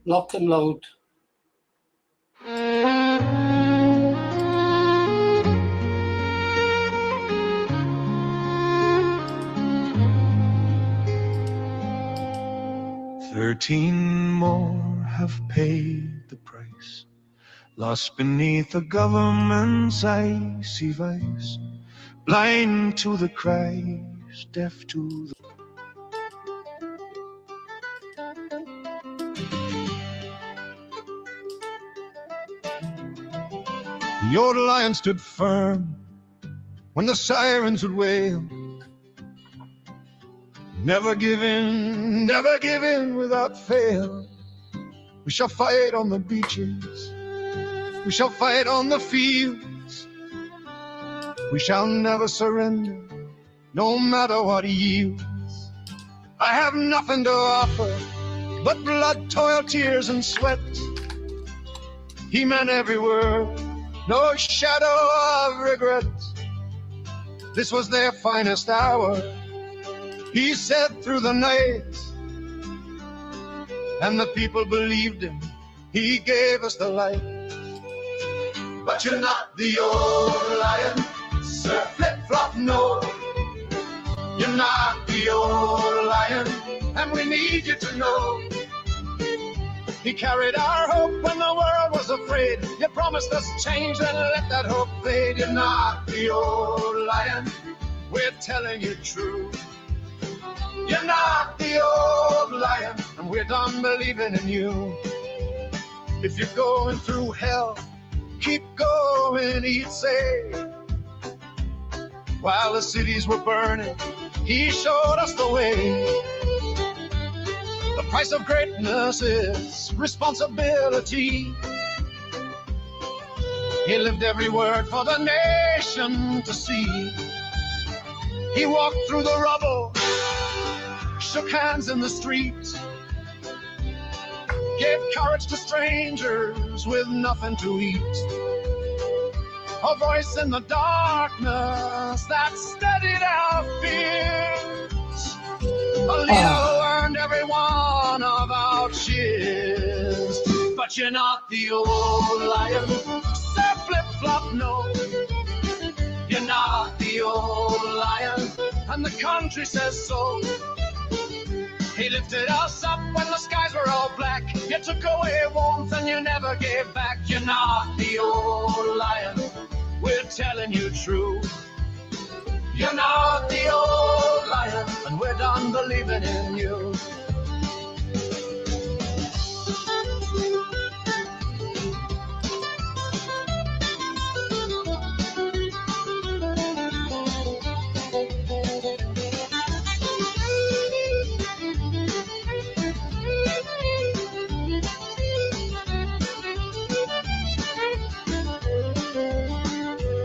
Lock and load. "13 more have paid the price, lost beneath the government's icy vice, blind to the cries, deaf to the..." The old lion stood firm when the sirens would wail. Never give in without fail. We shall fight on the beaches, we shall fight on the fields. We shall never surrender, no matter what yields. I have nothing to offer but blood, toil, tears, and sweat. He meant every word, no shadow of regret. This was their finest hour, he said through the night, and the people believed him. He gave us the light. But you're not the old lion, Sir Flip-Flop, no. You're not the old lion, and we need you to know. He carried our hope when the world was afraid. You promised us change and let that hope fade. You're not the old lion, we're telling you true. You're not the old lion, and we're done believing in you. If you're going through hell, keep going, he'd say. While the cities were burning, he showed us the way. The price of greatness is responsibility. He lived every word for the nation to see. He walked through the rubble, shook hands in the street, gave courage to strangers with nothing to eat. A voice in the darkness that steadied our fears. A leader who earned every one of our cheers. But you're not the old lion, say flip-flop no. You're not the old lion, and the country says so. He lifted us up when the skies were all black. You took away warmth and you never gave back. You're not the old lion, we're telling you true. You're not the old lion, and we're done believing in you.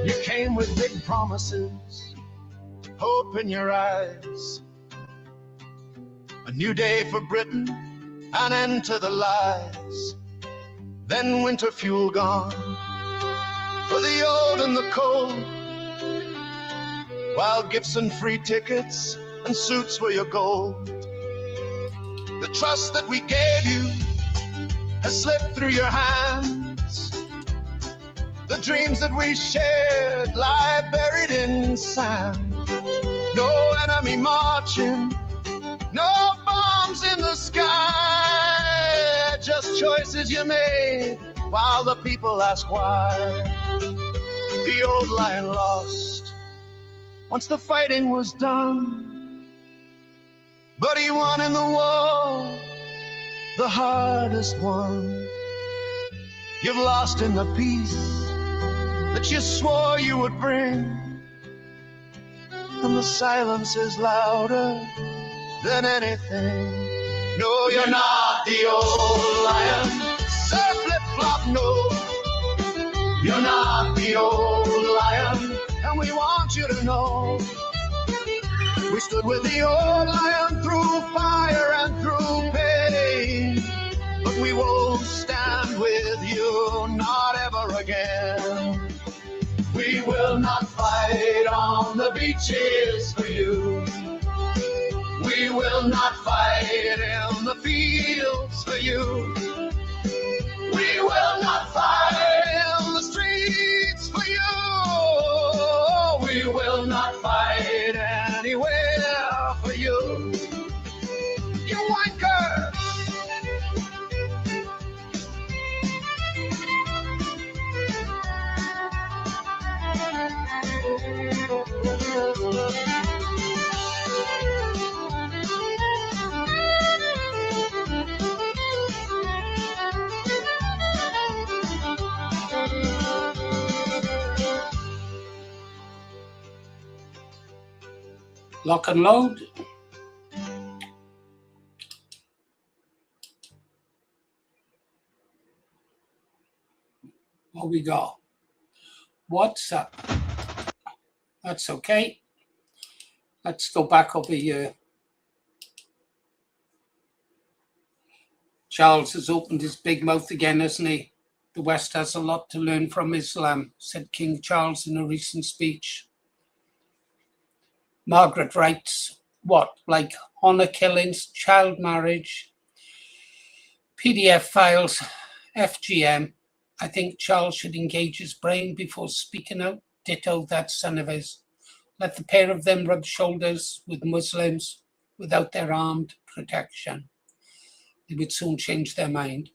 You came with big promises, hope in your eyes. A new day for Britain, an end to the lies. Then winter fuel gone for the old and the cold, while gifts and free tickets and suits were your gold. The trust that we gave you has slipped through your hands. The dreams that we shared lie buried in sand. No enemy marching, no bombs in the sky, just choices you made while the people ask why. The old lion lost once the fighting was done, but he won in the war, the hardest one. You've lost in the peace that you swore you would bring, and the silence is louder than anything. No, you're not the old lion, say flip-flop no. You're not the old lion, and we want you to know. We stood with the old lion through fire and through pain, but we won't stand with you, not ever again. We will not fight on the beaches for you. We will not fight in the fields for you. We will not fight in the streets for you. We will not fight anywhere for you. You wanker! Lock and load. What we got? What's up? That's okay. Let's go back over here. Charles has opened his big mouth again, hasn't he? The West has a lot to learn from Islam, said King Charles in a recent speech. Margaret writes, what, like honor killings, child marriage, PDF files, FGM. I think Charles should engage his brain before speaking out. Ditto that son of his. Let the pair of them rub shoulders with Muslims without their armed protection. They would soon change their mind.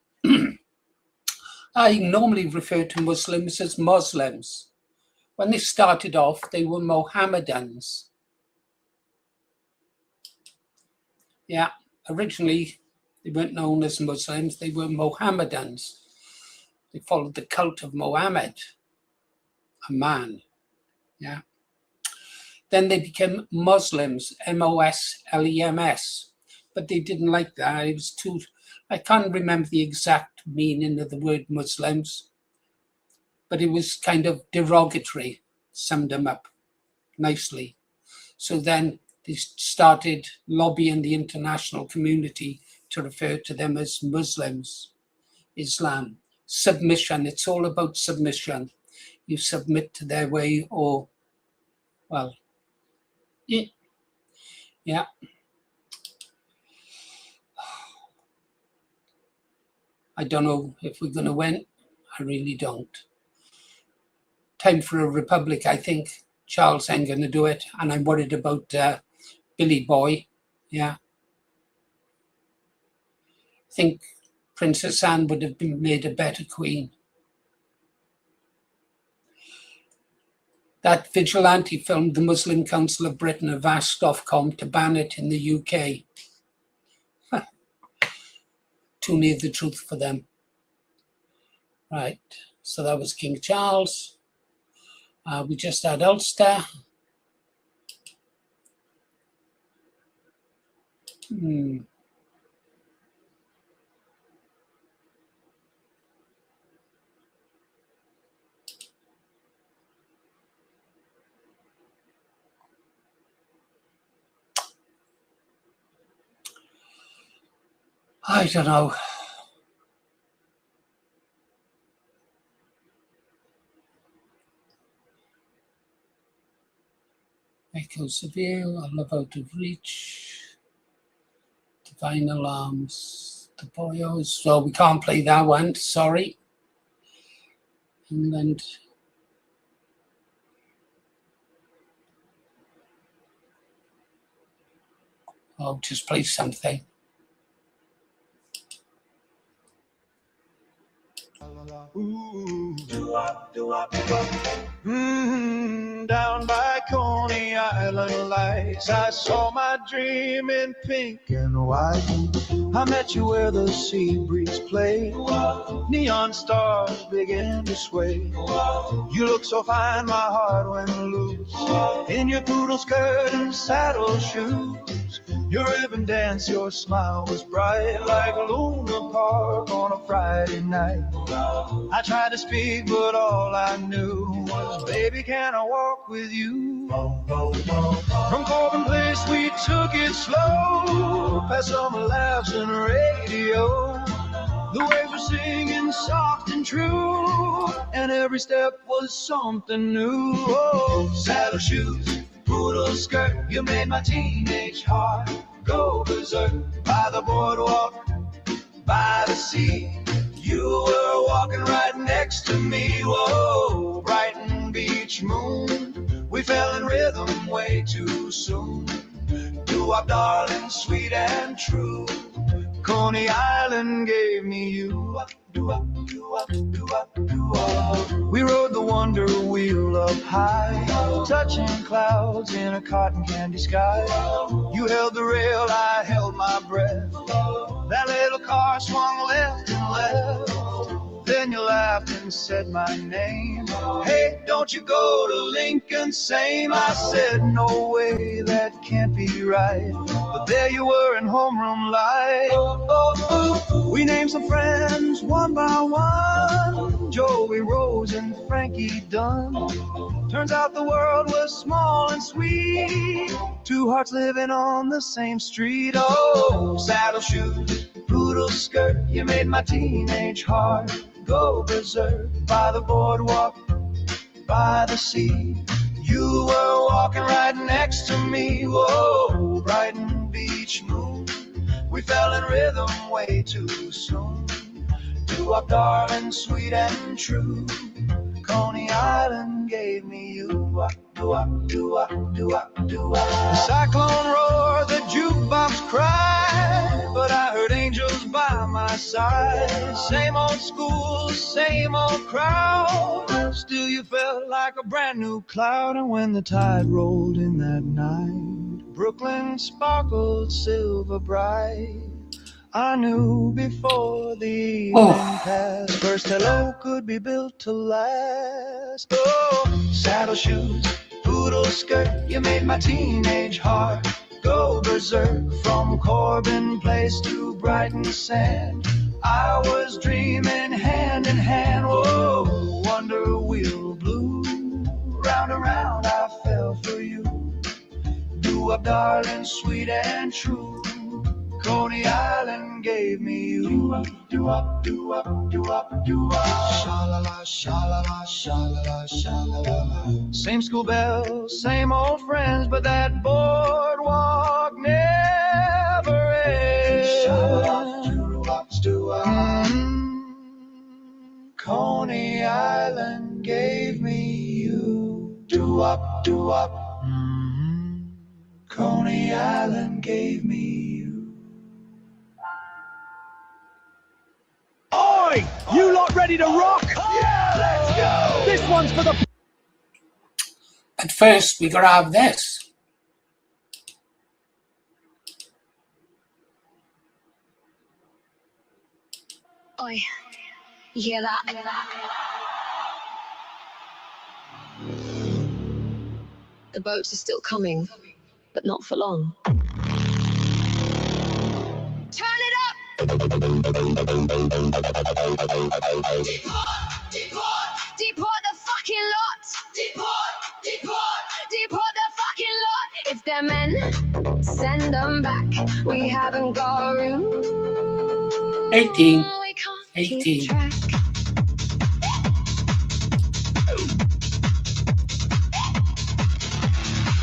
I normally refer to Muslims as Muslims. When they started off, they were Mohammedans. Yeah, originally they weren't known as Muslims, they were Mohammedans. They followed the cult of Mohammed, a man. Yeah. Then they became Muslims, M-O-S-L-E-M-S, but they didn't like that. It was too, I can't remember the exact meaning of the word Muslims, but it was kind of derogatory, summed them up nicely. So then they started lobbying the international community to refer to them as Muslims, Islam. Submission, it's all about submission. You submit to their way or, well, yeah. I don't know if we're going to win. I really don't. Time for a republic, I think. Charles ain't going to do it. And I'm worried about Billy Boy. Yeah. I think Princess Anne would have been made a better queen. That vigilante film, the Muslim Council of Britain have asked Ofcom to ban it in the UK. Too near the truth for them. Right, so that was King Charles. We just had Ulster. I don't know. Echoes of You, I Love Out of Reach, Divine Alarms, The Boyos. So we can't play that one, sorry. England. I'll just play something. Down by Coney Island lights, I saw my dream in pink and white. I met you where the sea breeze played. Neon stars began to sway. You look so fine, my heart went loose. In your poodle skirt and saddle shoes. Your ribbon dance, your smile was bright like Luna Park on a Friday night. I tried to speak, but all I knew was, baby, can I walk with you? From Corbin Place, we took it slow, past some laughs and radio. The waves were singing soft and true, and every step was something new. Oh, saddle shoes, poodle skirt, you made my teenage heart go berserk. By the boardwalk, by the sea, you were walking right next to me. Whoa, Brighton Beach moon, we fell in rhythm way too soon. Doo-wop, darling, sweet and true. Coney Island gave me you. Doo-wop, doo-wop, doo-wop, doo-wop. We rode the wonder wheel up high, touching clouds in a cotton candy sky. You held the rail, I held my breath. That little car swung left and left. Then you laughed and said my name. Hey, don't you go to Lincoln same. I said, no way, that can't be right. But there you were in homeroom light. We named some friends one by one, Joey Rose and Frankie Dunn. Turns out the world was small and sweet, two hearts living on the same street. Oh, saddle shoes, poodle skirt, you made my teenage heart go berserk. By the boardwalk, by the sea, you were walking right next to me. Whoa, Brighton Beach moon, we fell in rhythm way too soon. Doo-wop, darling, sweet and true. Coney Island gave me you. The cyclone roared, the jukebox cried, but I heard angels by my side. Same old school, same old crowd, still you felt like a brand new cloud. And when the tide rolled in that night, Brooklyn sparkled silver bright. I knew before the evening passed, first hello could be built to last. Oh, saddle shoes, poodle skirt, you made my teenage heart go berserk. From Corbin Place to Brighton Sand, I was dreaming hand in hand. Whoa, Wonder Wheel blue, round and round I fell for you. Do up, darling, sweet and true. Coney Island gave me you. Do up, do up, do up, do up. Sha-la-la, sha-la-la, sha-la-la, sha-la-la. Same school bells, same old friends, but that boardwalk never ends. Sha-la-la, do-up, do-up. Coney Island gave me you. Do up, do up. Coney Island gave me you. Oi! You lot ready to rock? Yeah, let's go! This one's for the... At first, we gotta have this. Oi, you hear that? The boats are still coming, but not for long. Turn it up! Deport the fucking lot! Deport the fucking lot! If they're men, send them back. We haven't got room. 18. We can't 18. keep track.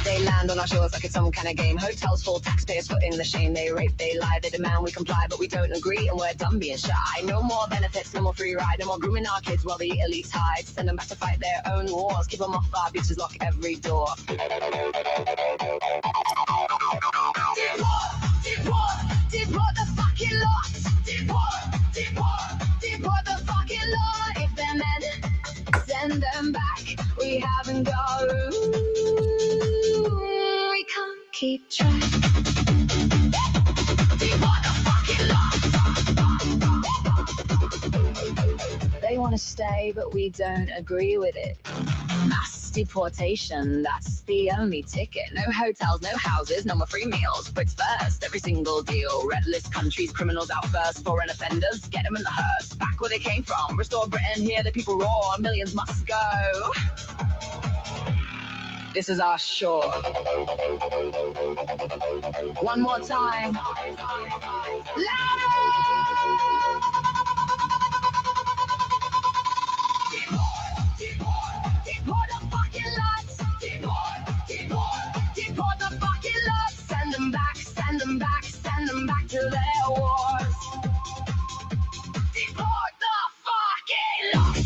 They land on our shores like it's some kind of game. Hotels full, taxpayers foot in the shame. They rape, they lie, they demand we comply, but we don't agree, and we're done being shy. No more benefits, no more free ride, no more grooming our kids while the elites hide. Send them back to fight their own wars. Keep them off our beaches, lock every door. Deport the fucking lot. Deport the fucking lot. If they're men, send them back. We haven't got room. We can't keep track. Deport the fucking lot. They want to stay, but we don't agree with it. Mass deportation, that's the only ticket. No hotels, no houses, no more free meals. Brits first, every single deal. Red list countries, criminals out first. Foreign offenders, get them in the hearse. Back where they came from, restore Britain, hear the people roar. Millions must go. This is our shore. One more time. Louder! Deport the fucking lots. Deport the fucking lots. Send them back, send them back, send them back to their wars. Deport the fucking lots.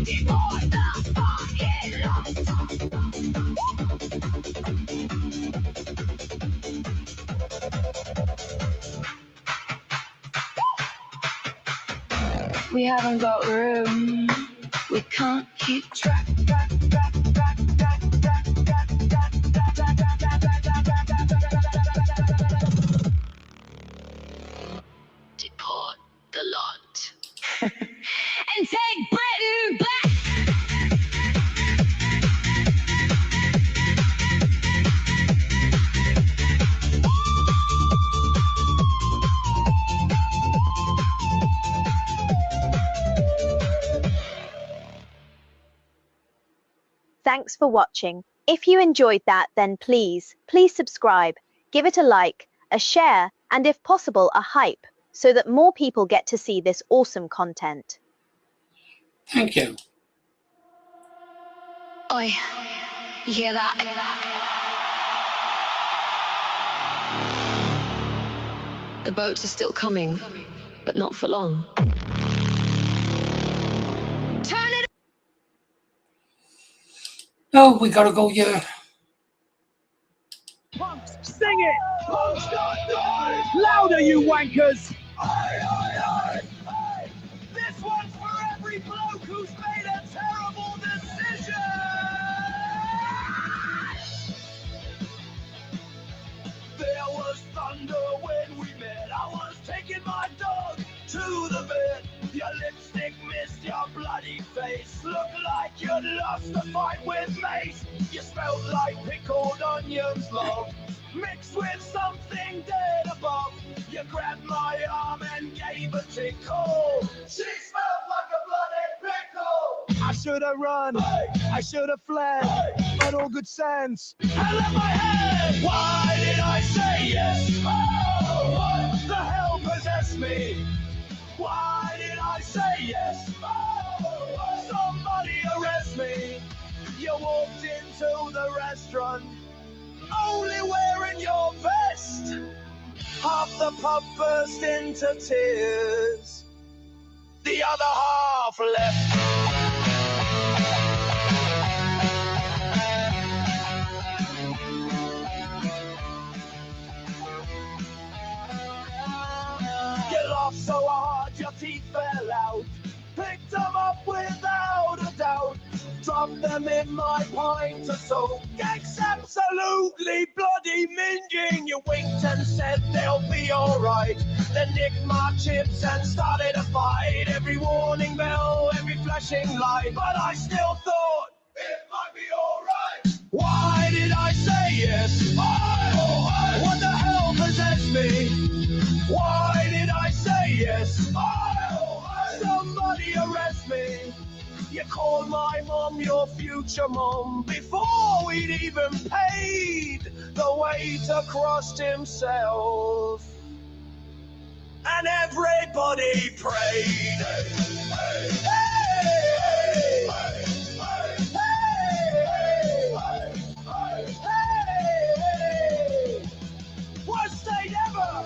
Deport the fucking lots. We haven't got room. We can't keep track. Deport the lot. And take Britain back. Thanks for watching. If you enjoyed that, then please subscribe, give it a like, a share, and if possible, a hype, so that more people get to see this awesome content. Thank you. Oi, you hear that? The boats are still coming, but not for long. Oh, we gotta go here. Punks, sing it! Punks not die! Louder, you wankers! This one's for every bloke who's made a terrible decision! There was thunder when we met. I was taking my dog to the vet. Your lipstick missed your bloody face. Looked like you'd lost the fight with mace. You smelled like pickled onions, love, mixed with something dead above. You grabbed my arm and gave a tickle. She smelled like a bloody pickle. I should have run, I should have fled, but all good sense. I left my head. Why did I say yes? Oh, what the hell possessed me? Why did I say yes? Oh, somebody arrest me. You walked into the restaurant only wearing your vest. Half the pub burst into tears, the other half left. You laughed so hard your teeth fell out. Picked them up without a doubt. Dropped them in my pint of soap. Gags absolutely bloody minging. You winked and said they'll be alright. Then nicked my chips and started a fight. Every warning bell, every flashing light. But I still thought it might be alright. Why did I say yes? What the hell possessed me? Why did I say yes? Somebody arrest me. You called my mom your future mom before we'd even paid. The waiter crossed himself and everybody prayed. Hey, hey, hey, worst date ever.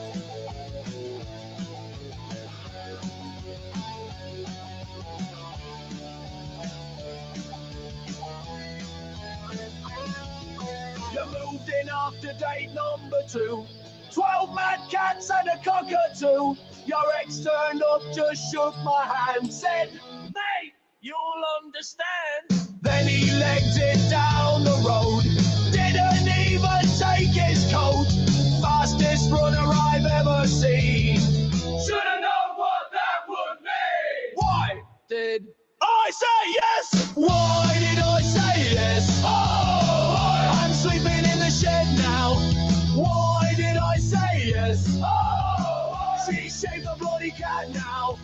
You moved in after date number 2. 12 mad cats and a cockatoo. Your ex turned up, just shook my hand, said, mate, you'll understand. Then he legged it down the road. Didn't even take his coat. Fastest runner I've ever seen. Should've known what that would mean. Why did I say yes? Why did I say yes? Oh, I'm sleeping in the shed now. Why did I say yes? Oh, she shaved the bloody cat now.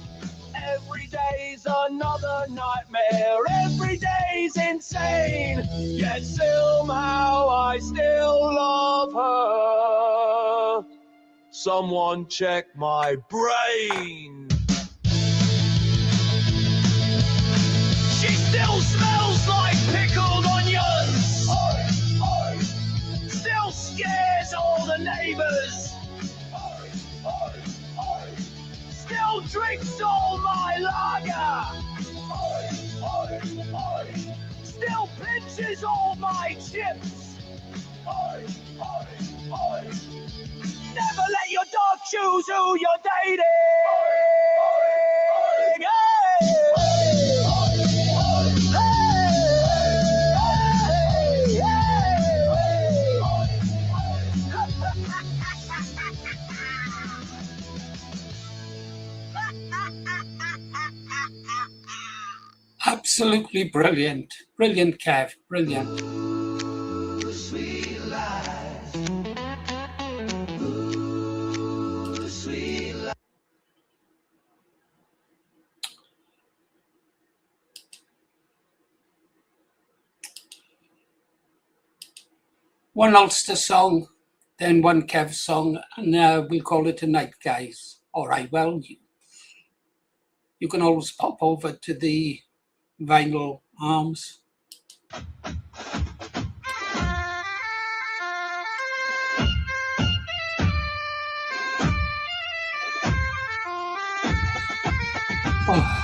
Every day's another nightmare. Every day's insane. Yet somehow I still love her. Someone check my brain. She still smells like pickled onions. Still scares all the neighbors. Still drinks all my lager. Still pinches all my chips. Never let your dog choose who you're dating. Absolutely brilliant. Brilliant, Kev. Brilliant. Sweet life. Ooh, sweet life. One Ulster song, then one Kev song, and we'll call it a night, guys. All right, well, you can always pop over to the Vinyl Arms. Oh.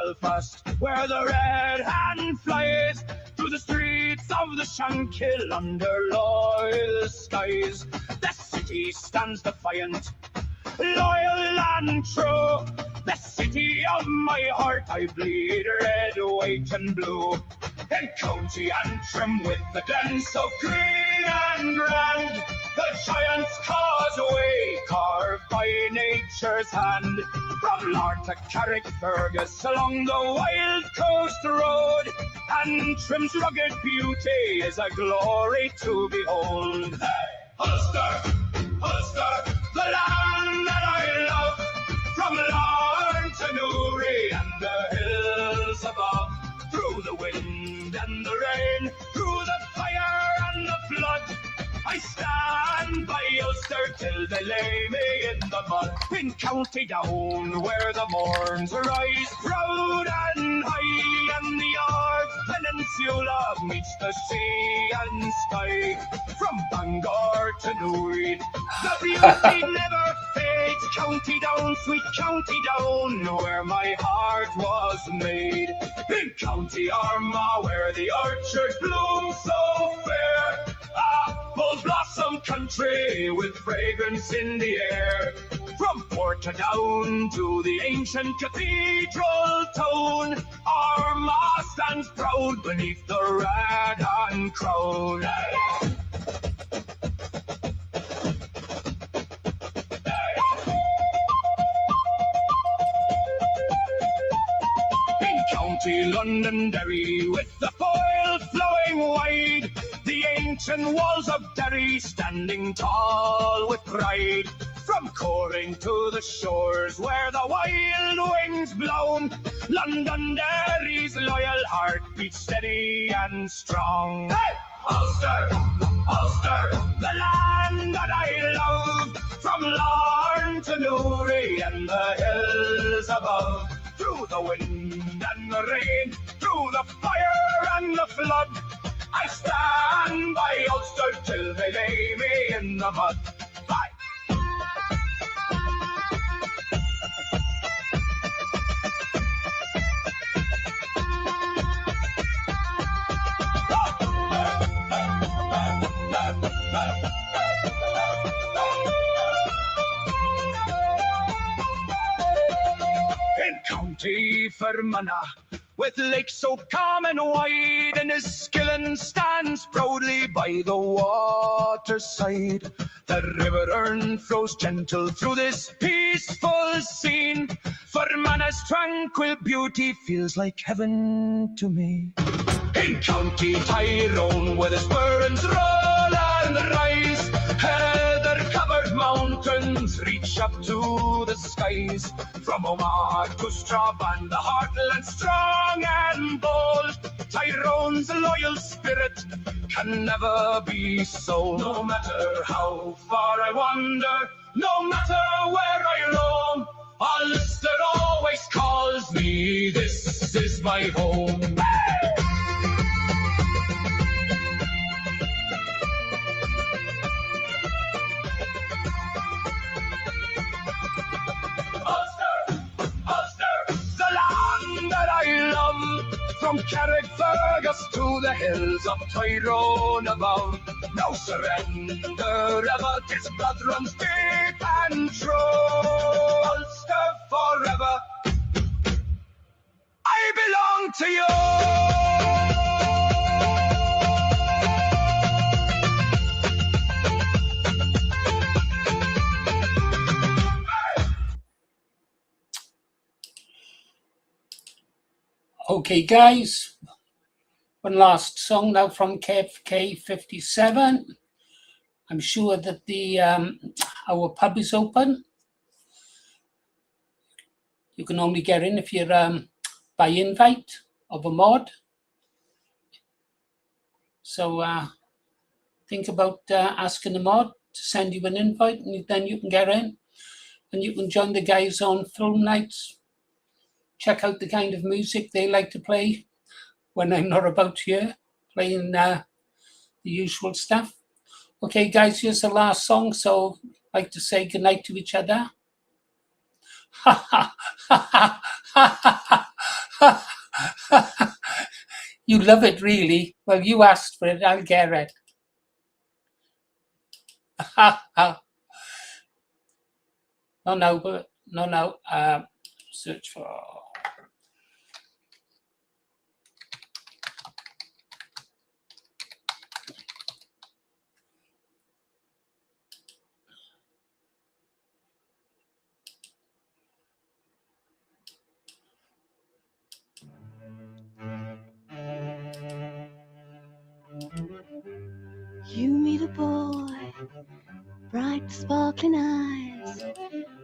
Belfast, where the red hand flies through the streets of the Shankill under loyal skies. The city stands defiant, loyal and true. The city of my heart, I bleed red, white and blue. In County Antrim with the glen so green and grand, the giant's causeway carved by nature's hand. From Larne to Carrickfergus along the wild coast road, Antrim's rugged beauty is a glory to behold. Hey, Ulster, Ulster, the land that I love, from Larne to Newry and the hills above, through the wind and the rain, through the fire and the flood, I stand by Ulster till they lay me in the mud. In County Down, where the morns rise proud and high, and the Ards Peninsula meets the sea and sky. From Bangor to Newry, the beauty never fades. County Down, sweet County Down, where my heart was made. In County Armagh, where the orchards bloom so fair, full blossom country with fragrance in the air. From Portadown to the ancient cathedral town, Armagh stands proud beneath the Raghan crown. In County Londonderry, with the Foyle flowing wide, the ancient walls of Derry standing tall with pride. From Coring to the shores where the wild wind's blown, Londonderry's loyal heart beats steady and strong. Hey! Ulster, Ulster, the land that I love, from Larne to Newry and the hills above, through the wind and the rain, through the fire and the flood, I stand by Ulster till they lay me in the mud. Bye. In County Fermanagh, with lakes so calm and wide, and Enniskillen stands proudly by the waterside. The River Erne flows gentle through this peaceful scene. Fermanagh's tranquil beauty feels like heaven to me. In County Tyrone, where the Spurns roll and rise, heather-covered mountains reach up to the skies. From Omagh to Strabane, the heartland strong and bold, Tyrone's loyal spirit can never be sold. No matter how far I wander, no matter where I roam, Ulster always calls me, this is my home. Hey! From Carrickfergus to the hills of Tyrone above, no surrender ever, 'tis blood runs deep and true. Ulster forever, I belong to you. Okay, guys, one last song now from KFK57. I'm sure that the our pub is open. You can only get in if you're by invite of a mod. So think about asking a mod to send you an invite, and then you can get in and you can join the guys on film nights. Check out the kind of music they like to play when I'm not about here, playing the usual stuff. Okay, guys, here's the last song, so I'd like to say goodnight to each other. Ha ha ha ha ha ha You love it, really? Well, you asked for it. I'll get it. No. Search for. You meet a boy, bright sparkling eyes.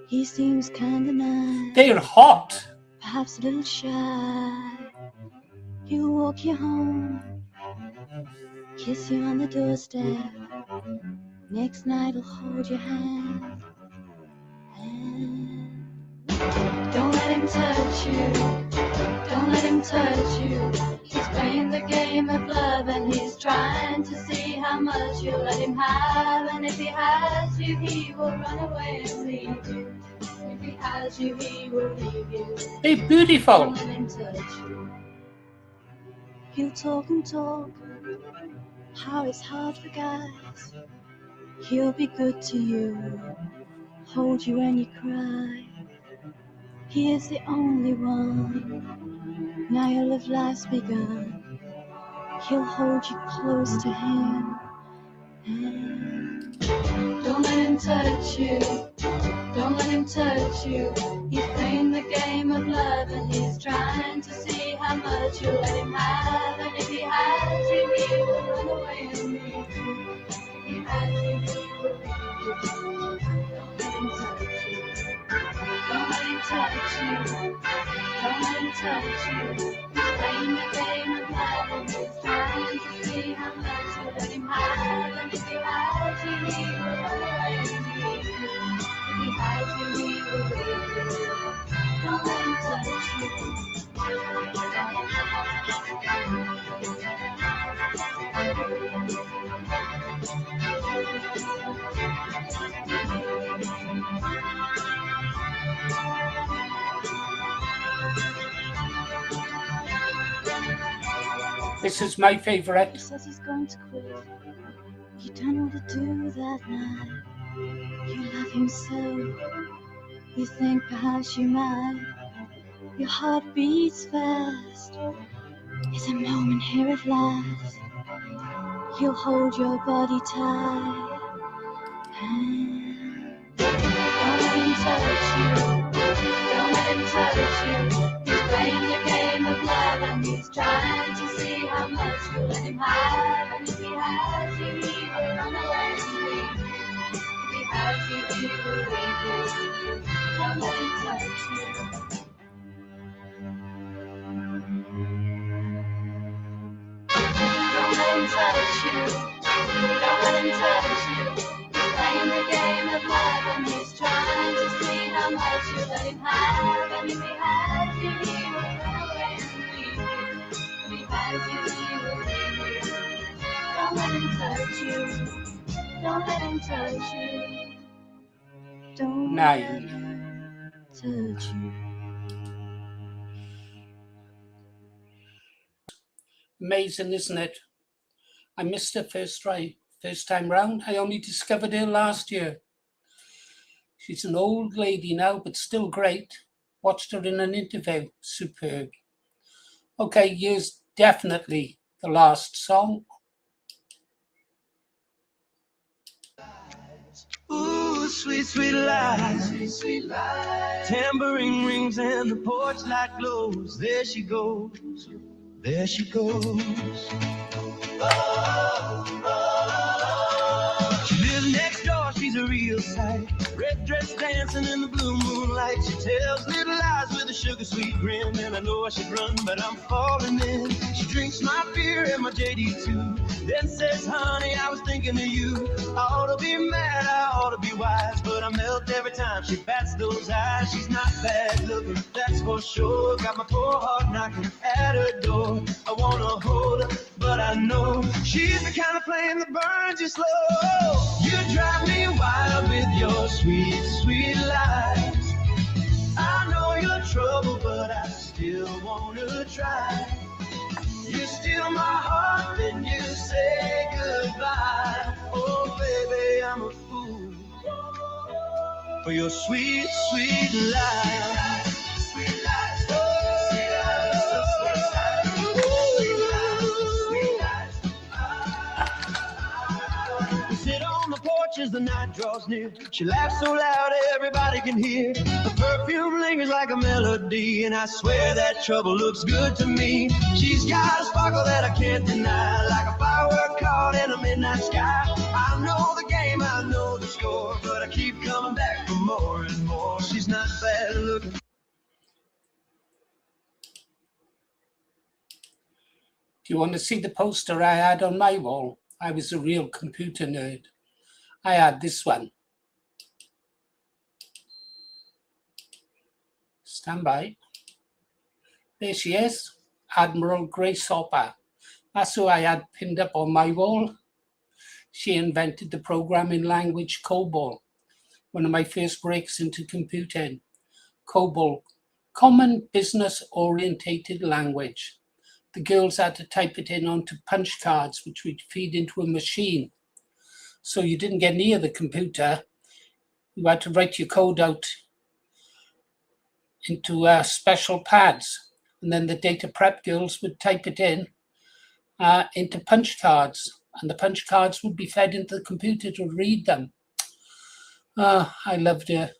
He seems kinda nice, They're hot. perhaps a little shy. He'll walk you home, kiss you on the doorstep. Next night he'll hold your hand. Don't let him touch you. Don't let him touch you. He's playing the game of love and he's trying to see how much you'll let him have. And if he has you, he will run away and leave you. If he has you, he will leave you. They're beautiful. Don't let him touch you. He'll talk and talk, how it's hard for guys. He'll be good to you, hold you when you cry. He is the only one, now your love life's begun. He'll hold you close to him. And don't let him touch you. Don't let him touch you. He's playing the game of love and he's trying to see how much you'll let him have. And if he has you, he will run away and leave you. If he has you, he will leave you. Don't let him touch you. Don't let him touch you. He's playing the game of love and he's trying to see how much you'll let him have. And if he has you, he will run away and leave you. If he has you, he will leave you. Don't let him touch you. This is my favorite. He says he's going to quit. You don't know what to do that night. You love him so. You think perhaps you might. Your heart beats fast. It's a moment here at last. He'll hold your body tight. And don't let him touch you. Don't let him touch you. He's playing the game of love and he's trying to see how much you'll let him have. And if he has you, he will run away and leave you. If he has you, he will leave you. Don't let him touch you. Don't let him touch you. Don't let him touch you. He's playing the game of love and he's trying to see how much you let him have. And if he has you, he will run away and leave you. If he has you, he will leave you. Don't let him touch you. Don't let him touch you. Don't let him touch you. Amazing, isn't it? I missed her first time round. I only discovered her last year. She's an old lady now, but still great. Watched her in an interview. Superb. Okay, here's definitely the last song. Ooh, sweet, sweet lies. Sweet, sweet lies. Tambourine rings and the porch light glows. There she goes. There she goes. She lives next door, she's a real sight. Red dress dancing in the blue moonlight. She tells little lies with a sugar sweet grin. And I know I should run, but I'm falling in. She drinks my beer and my JD too. Then says, honey, I was thinking of you. I ought to be mad, I ought to be wise. But I melt every time she bats those eyes. She's not bad looking, that's for sure. Got my poor heart knocking at her door. I wanna hold her, but I know she's the kind of flame that burns you slow. You drive me wild with your sweet, sweet lies. I know you're trouble, but I still wanna try. You steal my heart, then you say goodbye. Oh, baby, I'm a fool for your sweet, sweet lies. Sweet lies, sweet lies, sweet lies. We sit on the porch as the night draws near. She laughs so loud everybody can hear. The perfume lingers like a melody, and I swear that trouble looks good to me. She's got a sparkle that I can't deny, like a firework caught in a midnight sky. I know the game, I know the score, but I keep coming back for more and more. She's not bad looking. Do you want to see the poster I had on my wall? I was a real computer nerd. I had this one. Stand by. There she is, Admiral Grace Hopper. That's who I had pinned up on my wall. She invented the programming language COBOL, one of my first breaks into computing. COBOL, Common Business Orientated Language. The girls had to type it in onto punch cards, which would feed into a machine. So you didn't get near the computer. You had to write your code out into special pads. And then the data prep girls would type it in into punch cards. And the punch cards would be fed into the computer to read them. I loved it.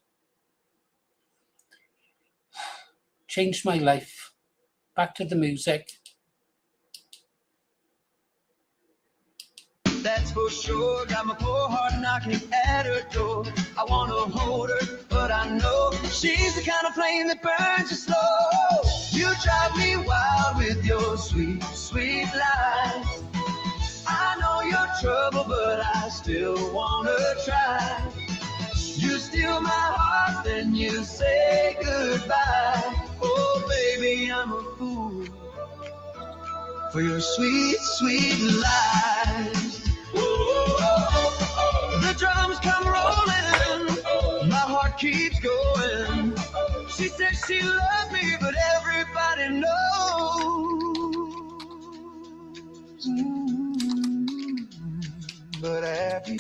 Changed my life. Back to the music. That's for sure. Got my poor heart knocking at her door. I want to hold her, but I know she's the kind of flame that burns you slow. You drive me wild with your sweet, sweet lies. I know you're trouble, but I still want to try. You steal my heart, then you say goodbye. Oh, baby, I'm a fool for your sweet, sweet lies. The drums come rolling, my heart keeps going. She says she loves me, but everybody knows. But happy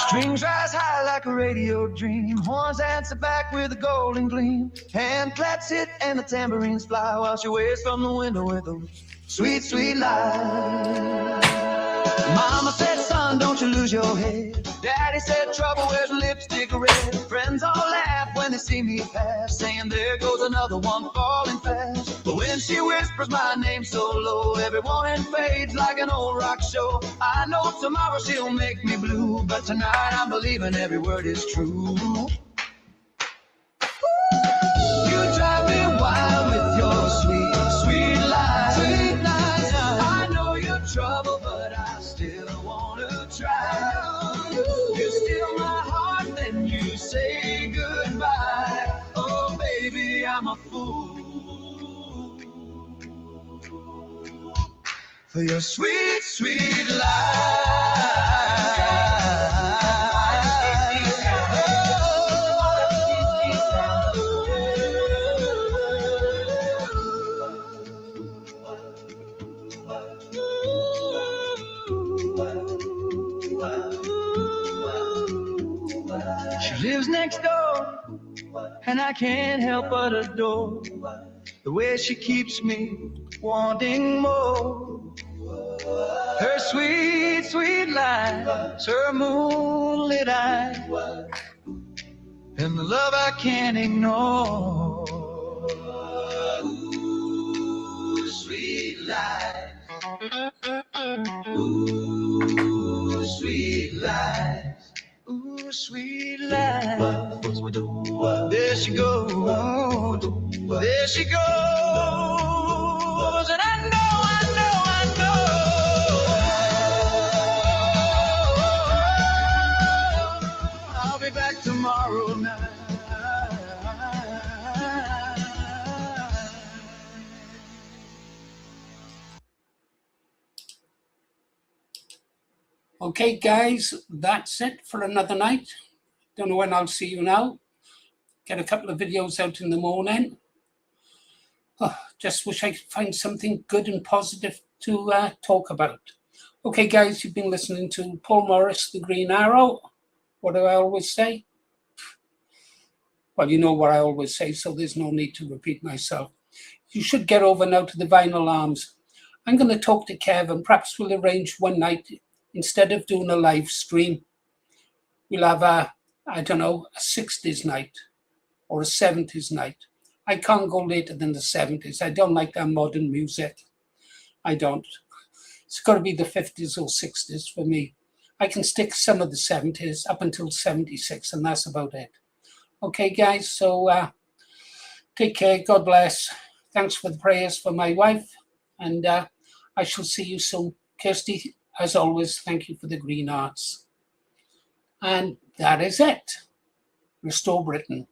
strings rise high like a radio dream. Horns answer back with a golden gleam. Hand claps hit and the tambourines fly while she waves from the window with a sweet, sweet lie. Mama said, son, don't you lose your head. Daddy said, trouble wears lipstick red. Friends all laugh when they see me pass, saying there goes another one falling fast. But when she whispers my name so low, every warning fades like an old rock show. I know tomorrow she'll make me blue, but tonight I'm believing every word is true. You drive me wild with your sweet, sweet lies. Sweet lies. I know you're trouble, but I still want to try. You steal my heart, then you say goodbye. Oh, baby, I'm a fool for your sweet, sweet lies. She lives next door, and I can't help but adore the way she keeps me wanting more. Her sweet, sweet lies, her moonlit eyes, and the love I can't ignore. Ooh, sweet lies. Ooh, sweet lies. Ooh, sweet lies. There she goes. There she goes. And I know. I'll be back tomorrow night. Okay, guys, that's it for another night. Don't know when I'll see you now. Get a couple of videos out in the morning. Oh, just wish I could find something good and positive to talk about. Okay, guys, you've been listening to Paul Morris, the Green Arrow. What do I always say? Well, you know what I always say, so there's no need to repeat myself. You should get over now to the vinyl arms. I'm going to talk to Kev, and perhaps we'll arrange one night, instead of doing a live stream, we'll have a 60s night or a 70s night. I can't go later than the 70s. I don't like that modern music. I don't. It's got to be the 50s or 60s for me. I can stick some of the 70s up until 76, and that's about it. Okay, guys, so take care. God bless. Thanks for the prayers for my wife, and I shall see you soon. Kirsty, as always, thank you for the green arts. And that is it. Restore Britain.